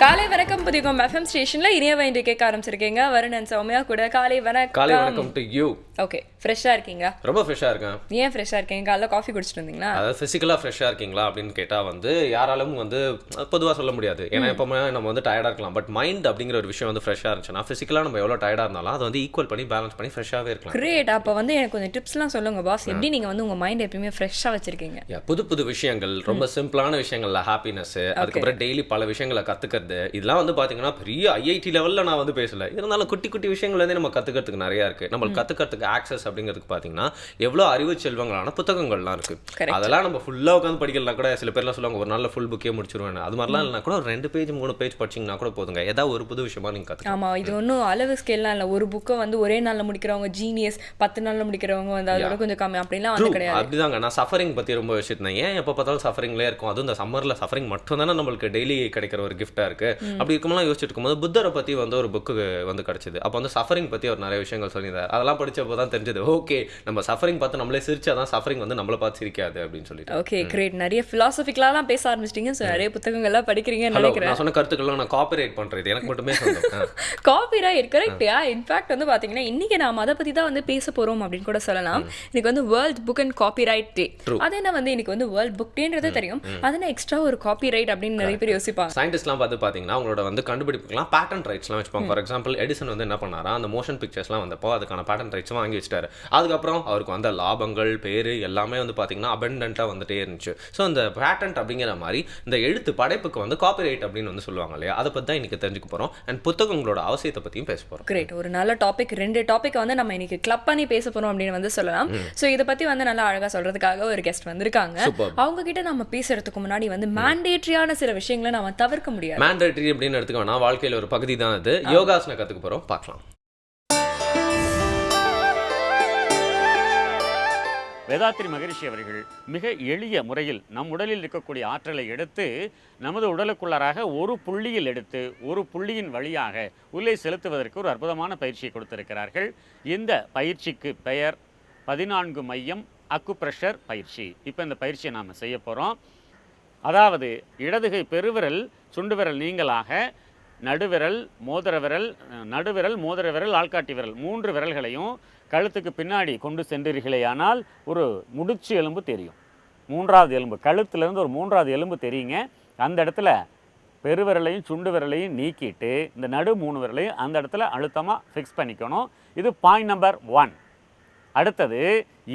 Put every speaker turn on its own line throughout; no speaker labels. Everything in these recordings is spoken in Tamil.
காலை வணக்கம் புதிகம் எஃப்எம் ஸ்டேஷன்ல இனிய வேண்டி கேட்க ஆரம்பிச்சிருக்கீங்க. வருணன் சௌமியா கூட காலை வணக்கம்
டு யூ.
ஓகே, ஃப்ரெஷ்ஷா இருக்கீங்க?
ரொம்ப ஃப்ரெஷ்ஷா இருக்கேன்.
ஏன் ஃப்ரெஷ்ஷா இருக்கீங்க? காலைல காஃபி குடிச்சிட்டு வந்தீங்களா?
அதாவது ஃபிசிக்கலா ஃப்ரெஷ்ஷா இருக்கீங்களா அப்படின்னு கேட்டா யாராலும் பொதுவாக சொல்ல முடியாது. ஏன்னா எப்பவுமே நம்ம டயர்டா இருக்கலாம். பட் மைண்ட் அப்படிங்கிற ஒரு விஷயம் ஃப்ரெஷ்ஷா இருந்துச்சுன்னா ஃபிசிக்கலா நம்ம எவ்வளவு டயர்டா இருந்தாலும் அதை ஈக்குவல் பண்ணி பேலன்ஸ் பண்ணி ஃப்ரெஷ்ஷாவே இருக்கலாம்.
கிரேட். அப்போ எனக்கு கொஞ்சம் டிப்ஸ்லாம் சொல்லுங்க பாஸ். எப்படி நீங்க உங்க மைண்ட் எப்பயுமே ஃப்ரெஷ்ஷா வச்சிருக்கீங்க?
புது புது விஷயங்கள், ரொம்ப சிம்பிளான விஷயங்கள்ல ஹாப்பினஸ், அதுக்கப்புறம் டெய்லி பல விஷயங்களை கத்துக்கிறது. இதெல்லாம் பாத்தீங்கன்னா பெரிய ஐஐடி லெவல்ல நான் பேசல. இருந்தாலும் குட்டி குட்டி விஷயங்கள் நம்ம கத்துக்கிறதுக்கு நிறைய இருக்கு. நம்ம கத்துக்கிறதுக்கு ஆக்சஸ் அப்படிங்கிறதுக்கு பாத்தீங்கன்னா எவ்வளவு அறிவு செல்வங்களான புத்தகங்கள்லாம் இருக்கு. அதெல்லாம் நம்ம ஃபுல்லா உட்காந்து படிக்கலாம் கூட. சில பேர்லாம் சொல்லுவாங்க ஒரு நாள்ல ஃபுல் புக்கே முடிச்சிருவேன். அது மாதிரிலாம் இல்லைனா கூட ஒரு 2 பேஜ் 3 பேஜ் படிச்சீங்கன்னா கூட போதுங்க. ஏதாவது ஒரு புது விஷயமா நீங்க கத்துக்கலாம்.
ஆமா, இது ஒன்றும் அளவு ஸ்கேல்லாம் இல்லை. ஒரு புக்கை ஒரே நாள்ல முடிக்கிறவங்க ஜீனியஸ், 10 நாள்ல முடிக்கிறவங்க அதோட கொஞ்சம் கம்மி அப்படிலாம் கிடையாது.
அப்படிதாங்க. நான் சஃபரிங் பத்தி ரொம்ப வச்சிருந்தேன். ஏன் எப்போ பார்த்தாலும் சஃபரிங்லேயே இருக்கும். அதுவும் இந்த சம்மர்ல சஃபரிங் மட்டும் தானே நம்மளுக்கு டெய்லி கிடைக்கிற ஒரு கிஃப்டா இருக்கு. அப்படி இருக்கும்போது யோசிச்சுட்டு இருக்கும்போது புத்தரை பத்தி ஒரு புக்கு கிடைச்சது. அப்போ சஃபரிங் பத்தி ஒரு நிறைய விஷயங்கள் சொல்லியிருந்தார். அதெல்லாம் படிச்சப்போ தான் தெரிஞ்சது, ஓகே நம்ம சஃபரிங் பார்த்து நம்மளே சிரிச்சாதான் சஃபரிங் நம்மளை பார்த்து சிரிக்காது அப்படின்னு சொல்லிட்டு.
Okay, great. நிறைய பிலாசபிக்கலாலாம் பேச ஆரம்பிச்சிட்டீங்க. நிறைய புத்தகங்கள்லாம் படிக்கிறீங்கன்னு நினைக்கிறேன்.
நான் சொன்ன கருத்துக்கள்லாம் நான் காப்பிரைட் பண்றது எனக்கு மட்டுமே சொந்தம்.
காப்பிரைட் கரெக்டா? இன்ஃபேக்ட் பாத்தீங்கன்னா இன்னைக்கு நாம அதை பத்தி தான் பேச போறோம் அப்படின்னு கூட சொல்லலாம். இன்னைக்கு வேர்ல்ட் புக் அண்ட் காப்பிரைட் டே. அது என்ன இன்னைக்கு வேர்ல்ட் புக் டேன்றது தெரியும். அது எக்ஸ்ட்ரா ஒரு காப்பிரைட் அப்படின்னு நிறைய பேர் யோசிப்பாங்க.
சயின்டிஸ்ட்லாம் பார்த்து பாத்தீங்கன்னா அவங்களோட கண்டுபிடிப்புலாம் பேட்டன்ட் ரைட்ஸ்லாம் வச்சுப்பாங்க. ஃபார் எக்ஸாம்பிள் எடிசன் என்ன பண்ணாரா, அந்த மோஷன் பிக்சர்ஸ்லாம் வந்தப்போ அதுக்கான பேட்டன்ட் ரைட்ஸ் வாங்கி வச்சிட்டாரு. அதுக்கப்புறம் அவருக்கு லாபங்கள் பேரு எல்லாமே பாத்தீங்கன்னா அபண்டன்ட்டா வந்துட்டே இருந்துச்சு. ஸோ இந்த பேட்டன்ட் அப்படிங்கிற மாதிரி இந்த எழுத்து படைப்புக்கு காப்பிரைட் அப்படின்னு சொல்லுவாங்க இல்லையா, அதை பத்தி தான் இன்னைக்கு தெரிஞ்சுக்க போறோம். அண்ட் புத்தகங்களோட அவசியத்தை பத்தியும் பேச போறோம்.
கிரேட். ஒரு நல்ல டாபிக். 2 டாபிக் நம்ம இன்னைக்கு கிளப் பண்ணி பேச போறோம் அப்படின்னு சொல்லலாம். ஸோ இதை பத்தி நல்லா அழகா சொல்றதுக்காக ஒரு கெஸ்ட் வந்திருக்காங்க. அவங்க கிட்ட நம்ம பேசுறதுக்கு முன்னாடி மேண்டேட்டரியான சில விஷயங்களை நாம தவிர்க்க முடியாது.
மேண்டேட்டரி அப்படின்னு எடுத்துக்க வேணா, வாழ்க்கையில ஒரு பகுதி தான் அது. யோகாசன கத்துக்க போறோம், பார்க்கலாம்.
வேதாத்ரி மகரிஷி அவர்கள் மிக எளிய முறையில் நம் உடலில் இருக்கக்கூடிய ஆற்றலை எடுத்து நமது உடலுக்குள்ளாராக ஒரு புள்ளியில் எடுத்து ஒரு புள்ளியின் வழியாக உள்ளே செலுத்துவதற்கு ஒரு அற்புதமான பயிற்சியை கொடுத்திருக்கிறார்கள். இந்த பயிற்சிக்கு பெயர் 14 மையம் அக்குப்ரெஷர் பயிற்சி. இப்போ இந்த பயிற்சியை நாம் செய்ய போகிறோம். அதாவது இடதுகை பெருவிரல் சுண்டு விரல் நீங்களாக நடுவிரல் மோதிர விரல் ஆள்காட்டி விரல் 3 விரல்களையும் கழுத்துக்கு பின்னாடி கொண்டு சென்றீர்களேயானால் ஒரு முடிச்சு எலும்பு தெரியும். 3வது எலும்பு கழுத்துலேருந்து ஒரு 3வது எலும்பு தெரியுங்க. அந்த இடத்துல பெருவிரலையும் சுண்டு விரலையும் நீக்கிட்டு இந்த நடு 3 விரலையும் அந்த இடத்துல அழுத்தமாக ஃபிக்ஸ் பண்ணிக்கணும். இது பாயிண்ட் நம்பர் 1. அடுத்தது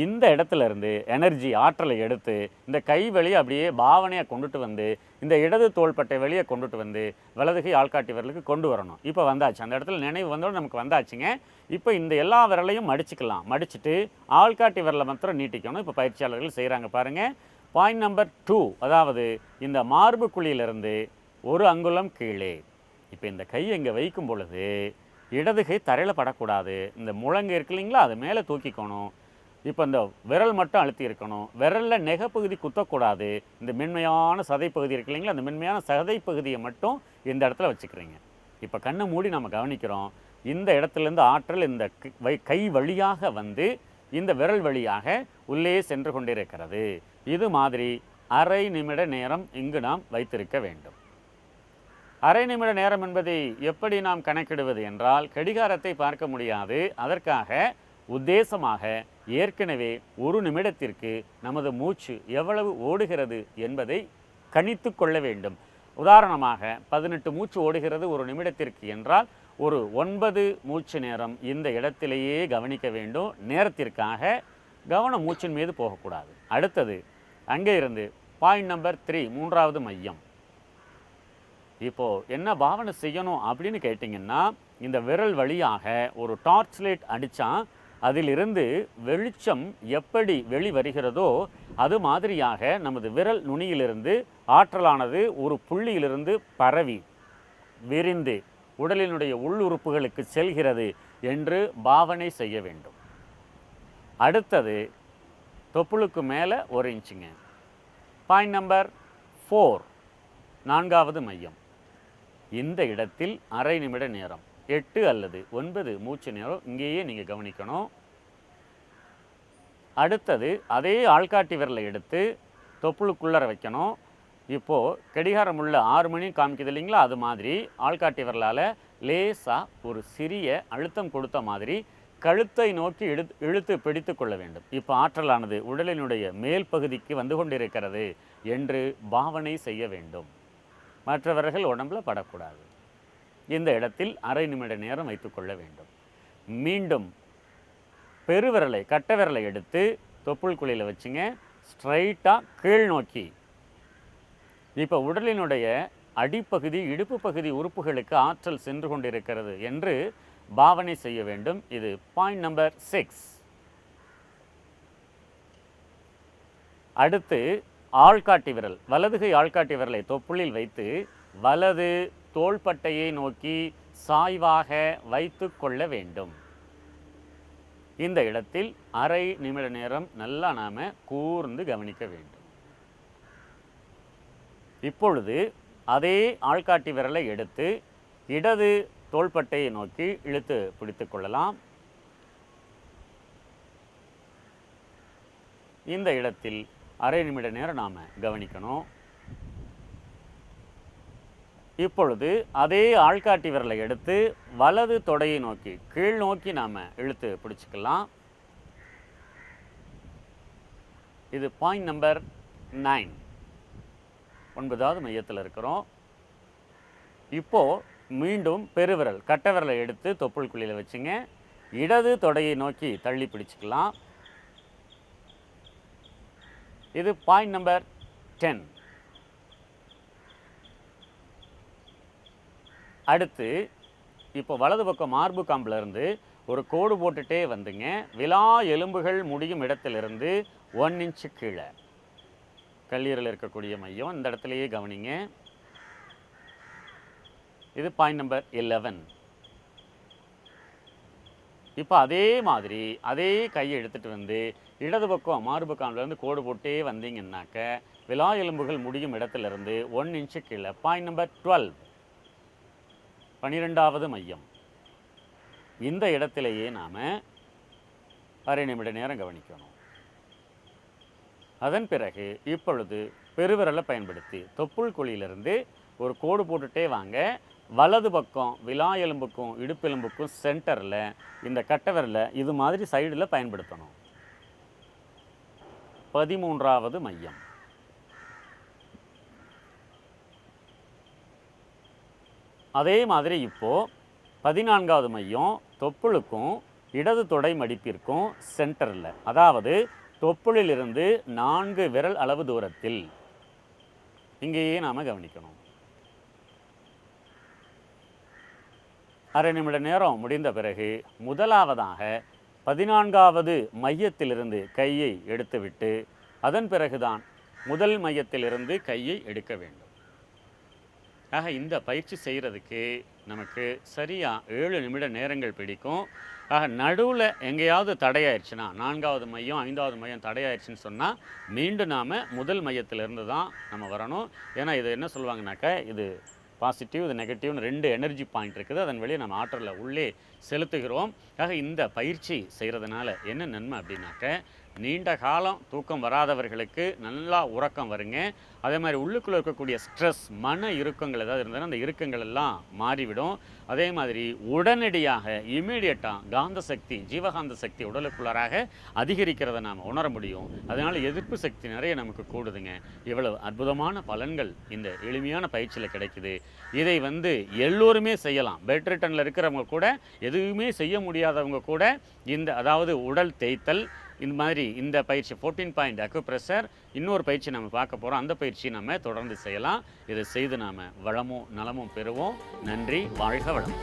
இந்த இடத்துல இருந்து எனர்ஜி ஆற்றலை எடுத்து இந்த கை வெளியே அப்படியே பாவனையாக கொண்டுட்டு வந்து இந்த இடது தோள்பட்டை வெளியே கொண்டுட்டு வந்து வலதுகை ஆள்காட்டி விரலுக்கு கொண்டு வரணும். இப்போ வந்தாச்சு. அந்த இடத்துல நினைவு வந்தோட நமக்கு வந்தாச்சுங்க. இப்போ இந்த எல்லா விரலையும் மடிச்சுக்கலாம். மடிச்சுட்டு ஆள்காட்டி விரலை மாத்திரம் நீட்டிக்கணும். இப்போ பயிற்சியாளர்கள் செய்கிறாங்க பாருங்கள். பாயிண்ட் நம்பர் 2, அதாவது இந்த மார்பு குழியிலிருந்து 1 அங்குலம் கீழே. இப்போ இந்த கையை இங்கே வைக்கும் பொழுது இடதுகை தரையில் படக்கூடாது. இந்த முழங்கு இருக்கு இல்லைங்களா, அது மேலே தூக்கிக்கணும். இப்போ இந்த விரல் மட்டும் அழுத்தி இருக்கணும். விரலில் நெகப்பகுதி குத்தக்கூடாது. இந்த மென்மையான சதைப்பகுதி இருக்கு இல்லைங்களா, அந்த மென்மையான சதைப்பகுதியை மட்டும் இந்த இடத்துல வச்சுக்கிறீங்க. இப்போ கண்ணை மூடி நம்ம கவனிக்கிறோம். இந்த இடத்துலேருந்து ஆற்றல் இந்த கை வழியாக இந்த விரல் வழியாக உள்ளே சென்று கொண்டிருக்கிறது. இது மாதிரி அரை நிமிட நேரம் இங்கு நாம் வைத்திருக்க வேண்டும். அரை நிமிட நேரம் என்பதை எப்படி நாம் கணக்கிடுவது என்றால், கடிகாரத்தை பார்க்க முடியாது. அதற்காக உத்தேசமாக ஏற்கனவே 1 நிமிடத்திற்கு நமது மூச்சு எவ்வளவு ஓடுகிறது என்பதை கணித்து கொள்ள வேண்டும். உதாரணமாக 18 மூச்சு ஓடுகிறது 1 நிமிடத்திற்கு என்றால் ஒரு 9 மூச்சு நேரம் இந்த இடத்திலேயே கவனிக்க வேண்டும். நேரத்திற்காக கவனம் மூச்சின் மீது போகக்கூடாது. அடுத்தது அங்கே இருந்து பாயிண்ட் நம்பர் 3, 3வது மையம். இப்போது என்ன பாவனை செய்யணும் அப்படின்னு கேட்டிங்கன்னா, இந்த விரல் வழியாக ஒரு டார்ச் லைட் அடித்தா அதிலிருந்து வெளிச்சம் எப்படி வெளிவருகிறதோ அது மாதிரியாக நமது விரல் நுனியிலிருந்து ஆற்றலானது ஒரு புள்ளியிலிருந்து பரவி விரிந்து உடலினுடைய உள்ளுறுப்புகளுக்கு செல்கிறது என்று பாவனை செய்ய வேண்டும். அடுத்தது தொப்புளுக்கு மேலே 1 இன்ச்சுங்க. பாயிண்ட் நம்பர் 4, 4வது மையம். இந்த இடத்தில் அரை நிமிட நேரம் 8 அல்லது 9 மூச்சு நேரம் இங்கேயே நீங்கள் கவனிக்கணும். அடுத்தது அதே ஆள்காட்டி விரலை எடுத்து தொப்புளுக்குள்ளர வைக்கணும். இப்போது கடிகாரம் உள்ள 6 மணி காமிக்குது இல்லைங்களா, அது மாதிரி ஆள்காட்டி விரலால் லேசாக ஒரு சிறிய அழுத்தம் கொடுத்த மாதிரி கழுத்தை நோக்கி இழுத்து பிடித்து கொள்ள வேண்டும். இப்போ ஆற்றலானது உடலினுடைய மேல் பகுதிக்கு வந்து கொண்டிருக்கிறது என்று பாவனை செய்ய வேண்டும். மற்றவர்கள் உடம்புல படக்கூடாது. இந்த இடத்தில் அரை நிமிட நேரம் வைத்துக்கொள்ள வேண்டும். மீண்டும் பெருவிரலை கட்டை விரலை எடுத்து தொப்புள் குழியில் வச்சுங்க, ஸ்ட்ரைட்டாக கீழ் நோக்கி. இப்போ உடலினுடைய அடிப்பகுதி இடுப்பு பகுதி உறுப்புகளுக்கு ஆற்றல் சென்று கொண்டிருக்கிறது என்று பாவனை செய்ய வேண்டும். இது பாயிண்ட் நம்பர் 6. அடுத்து ஆள்காட்டி விரல், வலதுகை ஆள்காட்டி விரலை தொப்புளில் வைத்து வலது தோள்பட்டையை நோக்கி சாய்வாக வைத்து கொள்ள வேண்டும். இந்த இடத்தில் அரை நிமிட நேரம் நல்லா நாம் கூர்ந்து கவனிக்க வேண்டும். இப்பொழுது அதே ஆள்காட்டி விரலை எடுத்து இடது தோள்பட்டையை நோக்கி இழுத்து பிடித்து கொள்ளலாம். இந்த இடத்தில் அரை நிமிட நேரம் நாம் கவனிக்கணும். இப்பொழுது அதே ஆள்காட்டி விரலை எடுத்து வலது தொடையை நோக்கி கீழ் நோக்கி நாம் இழுத்து பிடிச்சிக்கலாம். இது பாயிண்ட் நம்பர் 9, 9வது மையத்தில் இருக்கிறோம். இப்போது மீண்டும் பெருவிரல் கட்டை விரலை எடுத்து தொப்புள் குழியில் வச்சுங்க, இடது தொடையை நோக்கி தள்ளி பிடிச்சிக்கலாம். இது பாயிண்ட் நம்பர் 10. அடுத்து இப்போ வலது பக்கம் மார்பு காம்பிலிருந்து ஒரு கோடு போட்டுகிட்டே வந்துங்க, விலா எலும்புகள் முடியும் இடத்திலிருந்து 1 இன்ச்சு கீழே கல்லீரல் இருக்கக்கூடிய மையம், இந்த இடத்துலையே கவனிங்க. இது பாயிண்ட் நம்பர் 11. இப்போ அதே மாதிரி அதே கையை எடுத்துகிட்டு வந்து இடது பக்கம் மார்பு காம்பிலிருந்து கோடு போட்டே வந்தீங்கன்னாக்க விலா எலும்புகள் முடியும் இடத்திலிருந்து 1 இன்ச்சு கீழே பாயிண்ட் நம்பர் 12, 12வது மையம். இந்த இடத்திலேயே நாம் அரை நிமிட நேரம் கவனிக்கணும். அதன் பிறகு இப்பொழுது பெருவிரலை பயன்படுத்தி தொப்புள் குழியிலிருந்து ஒரு கோடு போட்டுகிட்டே வாங்க. வலது பக்கம் விலா எலும்புக்கும் இடுப்பெலும்புக்கும் சென்டரில் இந்த கட்டை விரலை இது மாதிரி சைடில் பயன்படுத்தணும். 13வது மையம். அதே மாதிரி இப்போது 14வது மையம் தொப்புளுக்கும் இடது தொடை மடிப்பிற்கும் சென்டரில், அதாவது தொப்புளிலிருந்து 4 விரல் அளவு தூரத்தில் இங்கேயே நாம் கவனிக்கணும். அரை நிமிட நேரம் முடிந்த பிறகு முதலாவதாக 14வது மையத்திலிருந்து கையை எடுத்துவிட்டு அதன் பிறகுதான் முதல் மையத்திலிருந்து கையை எடுக்க வேண்டும். ஆக இந்த பயிற்சி செய்கிறதுக்கு நமக்கு சரியாக 7 நிமிட நேரங்கள் பிடிக்கும். ஆக நடுவில் எங்கேயாவது தடையாயிடுச்சுன்னா 4வது மையம் 5வது மையம் தடையாயிடுச்சுன்னு சொன்னால் மீண்டும் நாம் முதல் மையத்திலிருந்து தான் நம்ம வரணும். ஏன்னா இது என்ன சொல்லுவாங்கனாக்கா, இது பாசிட்டிவ் இது நெகட்டிவ்னு 2 எனர்ஜி பாயிண்ட் இருக்குது. அதன் வழியே நம்ம ஆற்றலை உள்ளே செலுத்துகிறோம். ஆக இந்த பயிற்சி செய்கிறதுனால என்ன நன்மை அப்படின்னாக்க, நீண்ட காலம் தூக்கம் வராதவர்களுக்கு நல்லா உறக்கம் வருங்க. அதே மாதிரி உள்ளுக்குள்ளே இருக்கக்கூடிய ஸ்ட்ரெஸ் மன இறுக்கங்கள் ஏதாவது இருந்ததுன்னா அந்த இறுக்கங்கள் எல்லாம் மாறிவிடும். அதே மாதிரி உடனடியாக இமீடியட்டாக காந்த சக்தி ஜீவகாந்த சக்தி உடலுக்குள்ளாராக அதிகரிக்கிறத நாம் உணர முடியும். அதனால் எதிர்ப்பு சக்தி நிறைய நமக்கு கூடுதுங்க. இவ்வளவு அற்புதமான பலன்கள் இந்த எளிமையான பயிற்சியில் கிடைக்குது. இதை எல்லோருமே செய்யலாம். பெட் ரிட்டனில் இருக்கிறவங்க கூட, எதுவுமே செய்ய முடியாதவங்க கூட இந்த அதாவது உடல் தேய்த்தல் இந்த மாதிரி இந்த பயிற்சி 14 பாயிண்ட் அக்குப்ரெஷர் இன்னொரு பயிற்சி நம்ம பார்க்க போகிறோம். அந்த பயிற்சி நம்ம தொடர்ந்து செய்யலாம். இதை செய்து நாம் வளமும் நலமும் பெறுவோம். நன்றி, வாழ்க வளம்.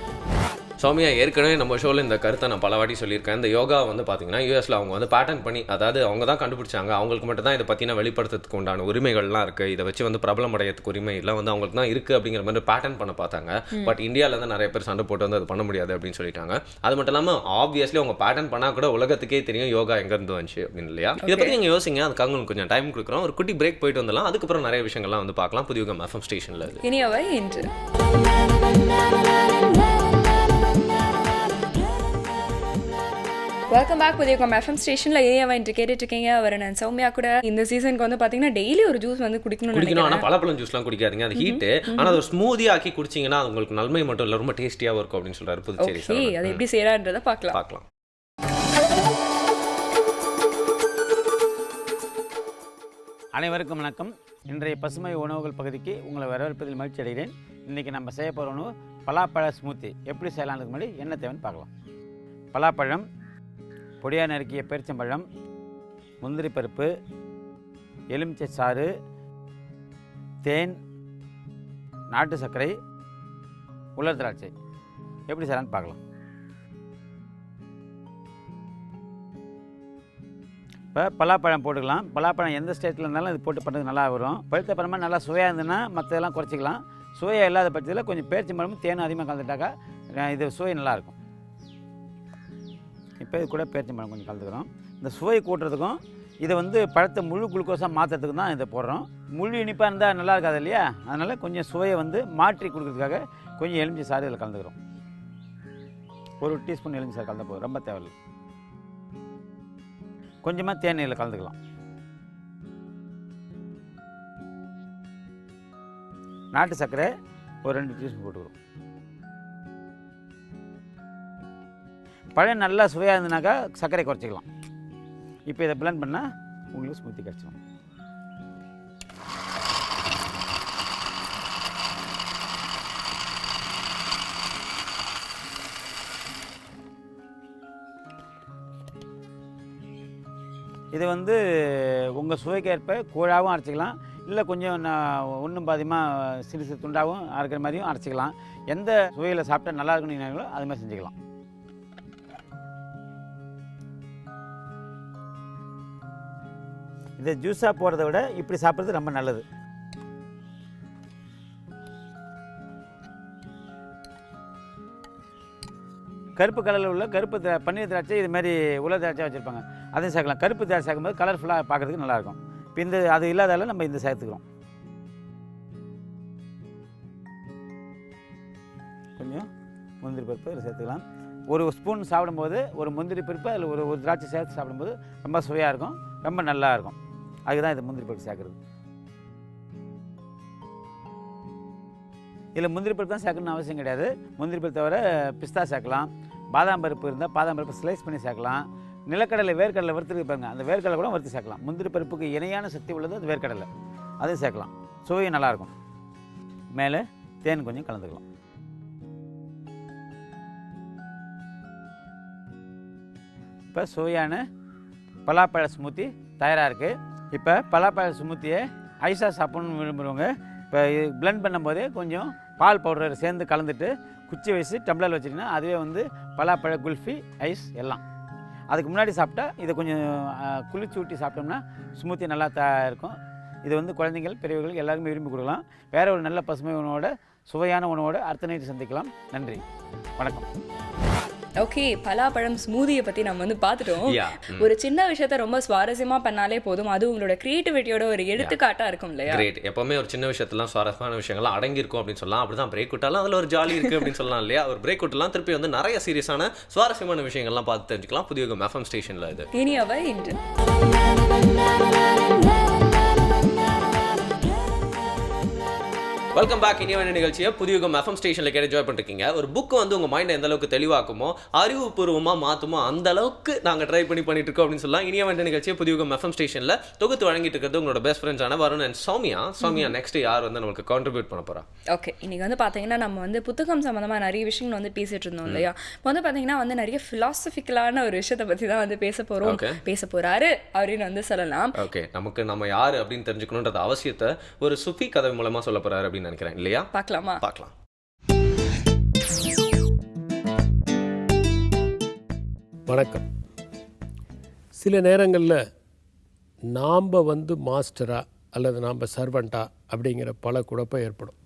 சௌமியா, ஏற்கனவே நம்ம ஷோவில் இந்த கருத்தை நான் பல வாட்டி சொல்லியிருக்கேன். இந்த யோகா பார்த்தீங்கன்னா யூஎஸில் அவங்க பேட்டன் பண்ணி, அதாவது அவங்க தான் கண்டுபிடிச்சாங்க. அவங்களுக்கு மட்டும் தான் இதை பற்றின வெளிப்படுத்துறதுக்கு உண்டான உரிமைகள்லாம் இருக்குது. இதை வச்சு பிரபலம் அடையறதுக்கு உரிமை எல்லாம் அவங்களுக்கு தான் இருக்குது அப்படிங்கிற மாதிரி பேட்டன் பண்ண பார்த்தாங்க. பட் இந்தியாவில் நிறைய பேர் சண்டை போட்டு அது பண்ண முடியாது அப்படின்னு சொல்லிட்டாங்க. அது மட்டும் இல்லாமல் ஆப்வியஸ்லி அவங்க பேட்டன் பண்ணால் கூட உலகத்துக்கே தெரியும் யோகா எங்கேருந்து வந்துச்சு அப்படின்னு இல்லையா? இதை பற்றி நீங்கள் யோசிங்க. அதுக்காக உங்களுக்கு கொஞ்சம் டைம் கொடுக்குறோம். ஒரு குட்டி பிரேக் போயிட்டு வந்துடலாம். அதுக்கப்புறம் நிறைய விஷயங்கள்லாம் பார்க்கலாம் புதிய எஃப்எம் ஸ்டேஷனில்.
இனியவை இன்று வெல்கம் பேக் புதிய எஃப்எம் ஸ்டேஷன்ல ஏன் கேட்டுட்டு இருக்கீங்க. அவர் நான் சௌமியா கூட இந்த சீசனுக்கு வந்து பாத்தீங்கன்னா டெய்லி ஒரு ஜூஸ் வந்து குடிக்கணும்.
ஆனா பழப்பழம் ஜூஸ்லாம் குடிக்காதீங்க, அது ஹீட். ஆனா அது ஒரு ஸ்மூதி ஆக்கி குடிச்சீங்கன்னா உங்களுக்கு நன்மை மட்டும் இல்ல, ரொம்ப டேஸ்டியாவும் இருக்கும் அப்படின்னு சொல்றாரு புதுச்சேரி.
அது எப்படி செய்யறான்றத பார்க்கலாம்.
அனைவருக்கும் வணக்கம். இன்றைய பசுமை உணவுகள் பகுதிக்கு உங்களை வரவேற்பதில் மகிழ்ச்சி அடைகிறேன். இன்றைக்கி நம்ம செய்ய போகிற உணவு பலாப்பழ ஸ்மூத்தி. எப்படி செய்யலாம்னு முன்னாடி என்ன தேவைன்னு பார்க்கலாம். பலாப்பழம், பொடியாக நறுக்கிய பேரிச்சம்பழம், முந்திரி பருப்பு, எலுமிச்சை சாறு, தேன், நாட்டு சர்க்கரை, உலர் திராட்சை. எப்படி செய்யலான்னு பார்க்கலாம். இப்போ பலாப்பழம் போட்டுக்கலாம். பலாப்பழம் எந்த ஸ்டேட்டில் இருந்தாலும் இது போட்டு பண்ணுறது நல்லா வரும். பழுத்த பழமாக நல்லா சுவையாக இருந்ததுன்னா மற்றதெல்லாம் குறைச்சிக்கலாம். சுவையாக இல்லாத பட்சத்தில் கொஞ்சம் பேரிச்சம்பழமும் தேனும் அதிகமாக கலந்துட்டாக்கா இது சுவை நல்லாயிருக்கும். இப்போ இது கூட பேரிச்சம்பழம் கொஞ்சம் கலந்துக்கிறோம். இந்த சுவை கூட்டுறதுக்கும் இதை வந்து பழத்தை முழு குளுக்கோஸாக மாற்றுறதுக்கு தான் இதை போடுறோம். முழு இனிப்பாக இருந்தால் நல்லா இருக்காது இல்லையா, அதனால் கொஞ்சம் சுவையை வந்து மாற்றி கொடுக்கறதுக்காக கொஞ்சம் எலுமிச்சை சாறு இதில் கலந்துக்கிறோம். 1 டீஸ்பூன் எலுமிச்சை சாறு கலந்து போதும், ரொம்ப தேவையில்லை. கொஞ்சமாக தேன் இதில் கலந்துக்கலாம். நாட்டு சர்க்கரை ஒரு 2 டீஸ்பூன் போட்டுக்கிறோம். பழம் நல்லா சுவையாக இருந்ததுனாக்கா சர்க்கரை குறைச்சிக்கலாம். இப்போ இதை பிளெண்ட் பண்ணால் உங்களுக்கு ஸ்மூத்தி கிடச்சிடும். இது வந்து உங்கள் சுவைக்கேற்ப கூழாகவும் அரைச்சிக்கலாம், இல்லை கொஞ்சம் ஒன்றும் பாதியமாக சிறு சிறு துண்டாகவும் அரைக்கிற மாதிரியும் அரைச்சிக்கலாம். எந்த சுவையில் சாப்பிட்டா நல்லா இருக்குன்னு நினைக்கிறீங்களோ அது மாதிரி செஞ்சுக்கலாம். இதை ஜூஸாக போடுறத விட இப்படி சாப்பிட்றது ரொம்ப நல்லது. கருப்பு கலரில் உள்ள கருப்பு பன்னீர் திராட்சை இது மாதிரி உலர் திராட்சை வச்சுருப்பாங்க, அதையும் சேர்க்கலாம். கருப்பு திராட்சை சேர்க்கும்போது கலர்ஃபுல்லாக பார்க்குறதுக்கு நல்லாயிருக்கும். இப்போ இந்த அது இல்லாதால நம்ம இந்த சேர்த்துக்கிறோம். கொஞ்சம் முந்திரி பருப்பு இதில் சேர்த்துக்கலாம். ஒரு ஸ்பூன் சாப்பிடும்போது ஒரு முந்திரி பருப்பு அதில் ஒரு திராட்சை சேர்த்து சாப்பிடும்போது ரொம்ப சுவையாக இருக்கும், ரொம்ப நல்லா இருக்கும். அதுதான் இது முந்திரி பருப்பு சேர்க்குறது. இதில் முந்திரி பருப்பு தான் சேர்க்கணும்னு அவசியம் கிடையாது. முந்திரி பருப்பு தவிர பிஸ்தா சேர்க்கலாம், பாதாம் பருப்பு இருந்தால் பாதாம் பருப்பு ஸ்லைஸ் பண்ணி சேர்க்கலாம், நிலக்கடலை வேர்க்கடலை வறுத்துருக்கு பாருங்க, அந்த வேர்க்கடலை கூட வறுத்து சேர்க்கலாம். முந்திரி பருப்புக்கு இணையான சக்தி உள்ளது அது வேர்க்கடலை, அதையும் சேர்க்கலாம். சுவையும் நல்லாயிருக்கும். மேலே தேன் கொஞ்சம் கலந்துக்கலாம். இப்போ சுவையான பலாப்பழ ஸ்மூத்தி தயாராக இருக்குது. இப்போ பலாப்பழ ஸ்மூத்தியை ஐஸாக சாப்பிட்ணுன்னு விரும்புகிறவங்க இப்போ பிளெண்ட் பண்ணும்போதே கொஞ்சம் பால் பவுடர் சேர்ந்து கலந்துட்டு குச்சி வச்சு டம்ளரில் வச்சிட்டிங்கன்னா அதுவே வந்து பலாப்பழ குல்ஃபி ஐஸ் எல்லாம். அதுக்கு முன்னாடி சாப்பிட்டா இதை கொஞ்சம் குளிச்சு ஊட்டி சாப்பிட்டோம்னா ஸ்மூத்தி நல்லா இருக்கும். இது வந்து குழந்தைகள் பெரியவர்கள் எல்லாருமே விரும்பி கொடுக்கலாம். வேறு ஒரு நல்ல பசுமை உணவோட சுவையான உணவோடு அடுத்த நைட்டு சந்திக்கலாம். நன்றி, வணக்கம்.
ஓகே, பலாப்பழம் ஸ்மூதியை பற்றி நம்ம வந்து பார்த்துட்டோம். ஒரு சின்ன விஷயத்த ரொம்ப சுவாரஸ்யமாக பண்ணாலே போதும், அது உங்களோட கிரியேட்டிவிட்டியோட ஒரு எடுத்துக்காட்டாக இருக்கும் இல்லையா?
கிரேட். எப்பவுமே ஒரு சின்ன விஷயத்தெல்லாம் சுவாரஸ்யமான விஷயங்கள்லாம் அடங்கியிருக்கும் அப்படின்னு சொல்லலாம். அப்படிதான் பிரேக் விட்டாலும் அதில் ஒரு ஜாலி இருக்குது அப்படின்னு சொல்லலாம் இல்லையா? ஒரு பிரேக் விட்டுலாம் திருப்பி வந்து நிறைய சீரியஸான சுவாரஸ்யமான விஷயங்கள்லாம் பார்த்து தெரிஞ்சுக்கலாம் புதிய எஃப்எம் ஸ்டேஷனில். இது
இனியவை இன்று.
Welcome back. இனியான நிகழ்ச்சியை புதிய எஃப்எம் ஸ்டேஷனில் கேட்டு என்ஜாய் பண்ணிருக்கீங்க. ஒரு புக் வந்து உங்கள் மைண்டை எந்த அளவுக்கு தெளிவாக்குமோ அறிவுபூர்வமாக மாற்றுமோ அந்த அளவுக்கு நாங்கள் ட்ரை பண்ணிட்டு இருக்கோம் அப்படின்னு சொல்லலாம். இனியான நிகழ்ச்சியை புதிய எஃப்எம் ஸ்டேஷனில் தொகுத்து வழங்கிட்டு இருக்கிறது உங்களோட பெஸ்ட் ஃப்ரெண்ட்ஸான வருண் அண்ட் சௌமியா. நெக்ஸ்ட் யார் வந்து நம்மளுக்கு கான்ட்ரிபியூட் பண்ண போகிறா?
ஓகே, இன்னைக்கு வந்து பார்த்தீங்கன்னா நம்ம வந்து புத்தகம் சம்மந்தமாக நிறைய விஷயங்கள் வந்து பேசிட்டு இருந்தோம் இல்லையா? இப்போ வந்து பார்த்தீங்கன்னா வந்து நிறைய ஃபிலாசபிக்கலான ஒரு விஷயத்தை பற்றி தான் வந்து பேச போறாரு அப்படின்னு வந்து சொல்லலாம்.
ஓகே, நம்ம யாரு அப்படின்னு தெரிஞ்சுக்கணுன்ற அவசியத்தை ஒரு சுஃபி கதை மூலமா சொல்ல போறாரு அப்படின்னு நினைக்கிறேன் இல்லையா? பார்க்கலாம்.
வணக்கம். சில நேரங்களில் நாம் வந்து மாஸ்டரா அல்லது நாம் சர்வெண்ட்டா அப்படிங்கிற பல குழப்பம் ஏற்படும்.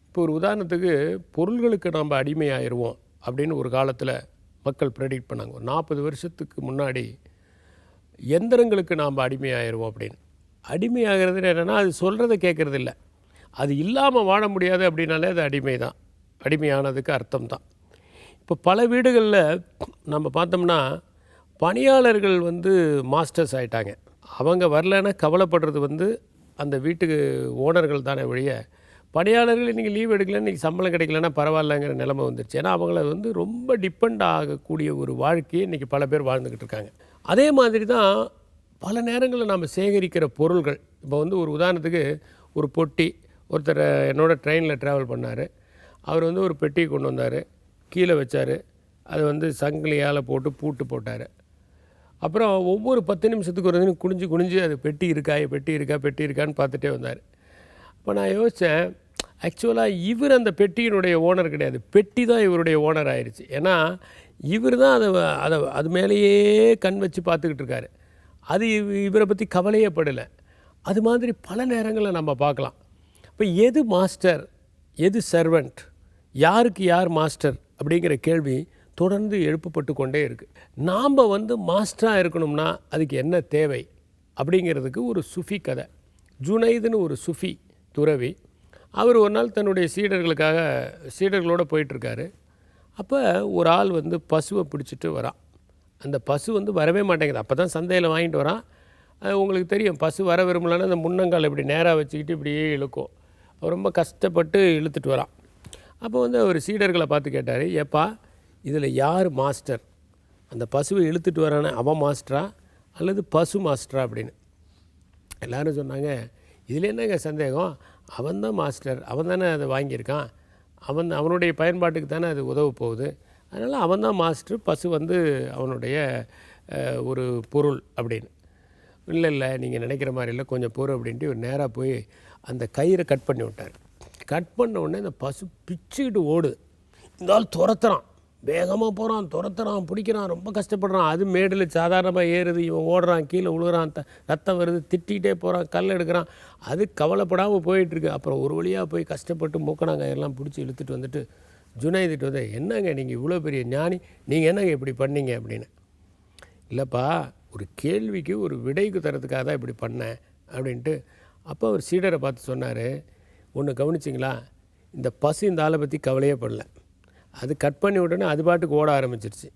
இப்போ ஒரு உதாரணத்துக்கு பொருள்களுக்கு நாம் அடிமையாயிருவோம் அப்படின்னு ஒரு காலத்தில் மக்கள் ப்ரெடிக்ட் பண்ணாங்க. 40 வருஷத்துக்கு முன்னாடி எந்திரங்களுக்கு நாம் அடிமையாயிருவோம் அப்படின்னு. அடிமையாகிறது என்னென்னா அது சொல்கிறத கேட்குறது இல்லை, அது இல்லாமல் வாழ முடியாது அப்படின்னாலே அது அடிமை தான், அடிமையானதுக்கு அர்த்தம் தான். இப்போ பல வீடுகளில் நம்ம பார்த்தோம்னா பணியாளர்கள் வந்து மாஸ்டர்ஸ் ஆயிட்டாங்க. அவங்க வரலைன்னா கவலைப்படுறது வந்து அந்த வீட்டுக்கு ஓனர்கள் தானே ஒழிய, பணியாளர்கள் இன்றைக்கி லீவ் எடுக்கல, இன்றைக்கி சம்பளம் கிடைக்கலன்னா பரவாயில்லைங்கிற நிலைமை வந்துருச்சு. ஏன்னா அவங்கள வந்து ரொம்ப டிபெண்ட் ஆகக்கூடிய ஒரு வாழ்க்கையை இன்றைக்கி பல பேர் வாழ்ந்துக்கிட்டு இருக்காங்க. அதே மாதிரி தான் பல நேரங்களில் நம்ம சேகரிக்கிற பொருள்கள். இப்போ வந்து ஒரு உதாரணத்துக்கு ஒரு பொட்டி, ஒருத்தர் என்னோட ட்ரெயினில் ட்ராவல் பண்ணார். அவர் வந்து ஒரு பெட்டியை கொண்டு வந்தார், கீழே வச்சார், அதை வந்து சங்கிலியால் போட்டு பூட்டு போட்டார். அப்புறம் ஒவ்வொரு 10 நிமிஷத்துக்கு ஒரு குனிஞ்சு அது பெட்டி இருக்கான்னு பார்த்துட்டே வந்தார். இப்போ நான் யோசித்தேன், ஆக்சுவலாக இவர் அந்த பெட்டியினுடைய ஓனர் கிடையாது, பெட்டி தான் இவருடைய ஓனர் ஆயிடுச்சு. ஏன்னா இவர் தான் அது மேலேயே கண் வச்சு பார்த்துக்கிட்டு இருக்காரு. அது இவரை பற்றி கவலையே படலை. அது மாதிரி பல நேரங்களில் நம்ம பார்க்கலாம். இப்போ எது மாஸ்டர், எது சர்வெண்ட், யாருக்கு யார் மாஸ்டர் அப்படிங்கிற கேள்வி தொடர்ந்து எழுப்பப்பட்டு கொண்டே இருக்குது. நாம் வந்து மாஸ்டராக இருக்கணும்னா அதுக்கு என்ன தேவை அப்படிங்கிறதுக்கு ஒரு சுஃபி கதை. ஜுனைதுன்னு ஒரு சுஃபி துறவி, அவர் ஒரு நாள் தன்னுடைய சீடர்களோடு போயிட்டுருக்காரு. அப்போ ஒரு ஆள் வந்து பசுவை பிடிச்சிட்டு வரான். அந்த பசு வந்து வரவே மாட்டேங்குது. அப்போ தான் சந்தையில் வாங்கிட்டு வரான். உங்களுக்கு தெரியும், பசு வர விரும்பலன்னா அந்த முன்னங்கால் இப்படி நேராக வச்சுக்கிட்டு இப்படியே இழுக்கும். ரொம்ப கஷ்டப்பட்டு இழுத்துட்டு வரான். அப்போ வந்து அவர் சீடர்களை பார்த்து கேட்டார், ஏப்பா இதில் யார் மாஸ்டர்? அந்த பசுவை இழுத்துட்டு வரானே அவன் மாஸ்டரா அல்லது பசு மாஸ்டரா அப்படின்னு. எல்லோரும் சொன்னாங்க, இதில் என்னங்க சந்தேகம், அவன் தான் மாஸ்டர், அவன் தானே அதை வாங்கியிருக்கான், அவனுடைய பயன்பாட்டுக்கு தானே அது உதவ போகுது, அதனால் அவன் தான் மாஸ்டர், பசு வந்து அவனுடைய ஒரு பொருள் அப்படின்னு. இல்லை நீங்கள் நினைக்கிற மாதிரி இல்லை, கொஞ்சம் பொருள் அப்படின்ட்டு இவர் நேராக போய் அந்த கயிறை கட் பண்ணி விட்டார். கட் பண்ண உடனே இந்த பசு பிச்சுக்கிட்டு ஓடுது. இந்த ஆள் துரத்துறான், வேகமாக போகிறான், துரத்துறான், பிடிக்கிறான், ரொம்ப கஷ்டப்படுறான். அது மேடில் சாதாரணமாக ஏறுது, இவன் ஓடுறான், கீழே விழுகிறான், ரத்தம் வருது, திட்டிகிட்டே போகிறான், கல் எடுக்கிறான். அது கவலைப்படாமல் போயிட்டுருக்கு. அப்புறம் ஒரு வழியாக போய் கஷ்டப்பட்டு மூக்கணாங்காயெல்லாம் பிடிச்சி இழுத்துட்டு வந்துட்டு ஜுனைதிட்டு வந்து, என்னங்க நீங்கள் இவ்வளோ பெரிய ஞானி, நீங்கள் என்னங்க இப்படி பண்ணீங்க அப்படின்னு. இல்லைப்பா, ஒரு கேள்விக்கு ஒரு விடைக்கு தரத்துக்காக தான் இப்படி பண்ணேன் அப்படின்ட்டு. அப்போ அவர் சீடரை பார்த்து சொன்னார், ஒன்று கவனிச்சிங்களா, இந்த பசு இந்த ஆளை பற்றி கவலையே படல, அது கட் பண்ணி உடனே அது பாட்டுக்கு ஓட ஆரம்பிச்சிருச்சு.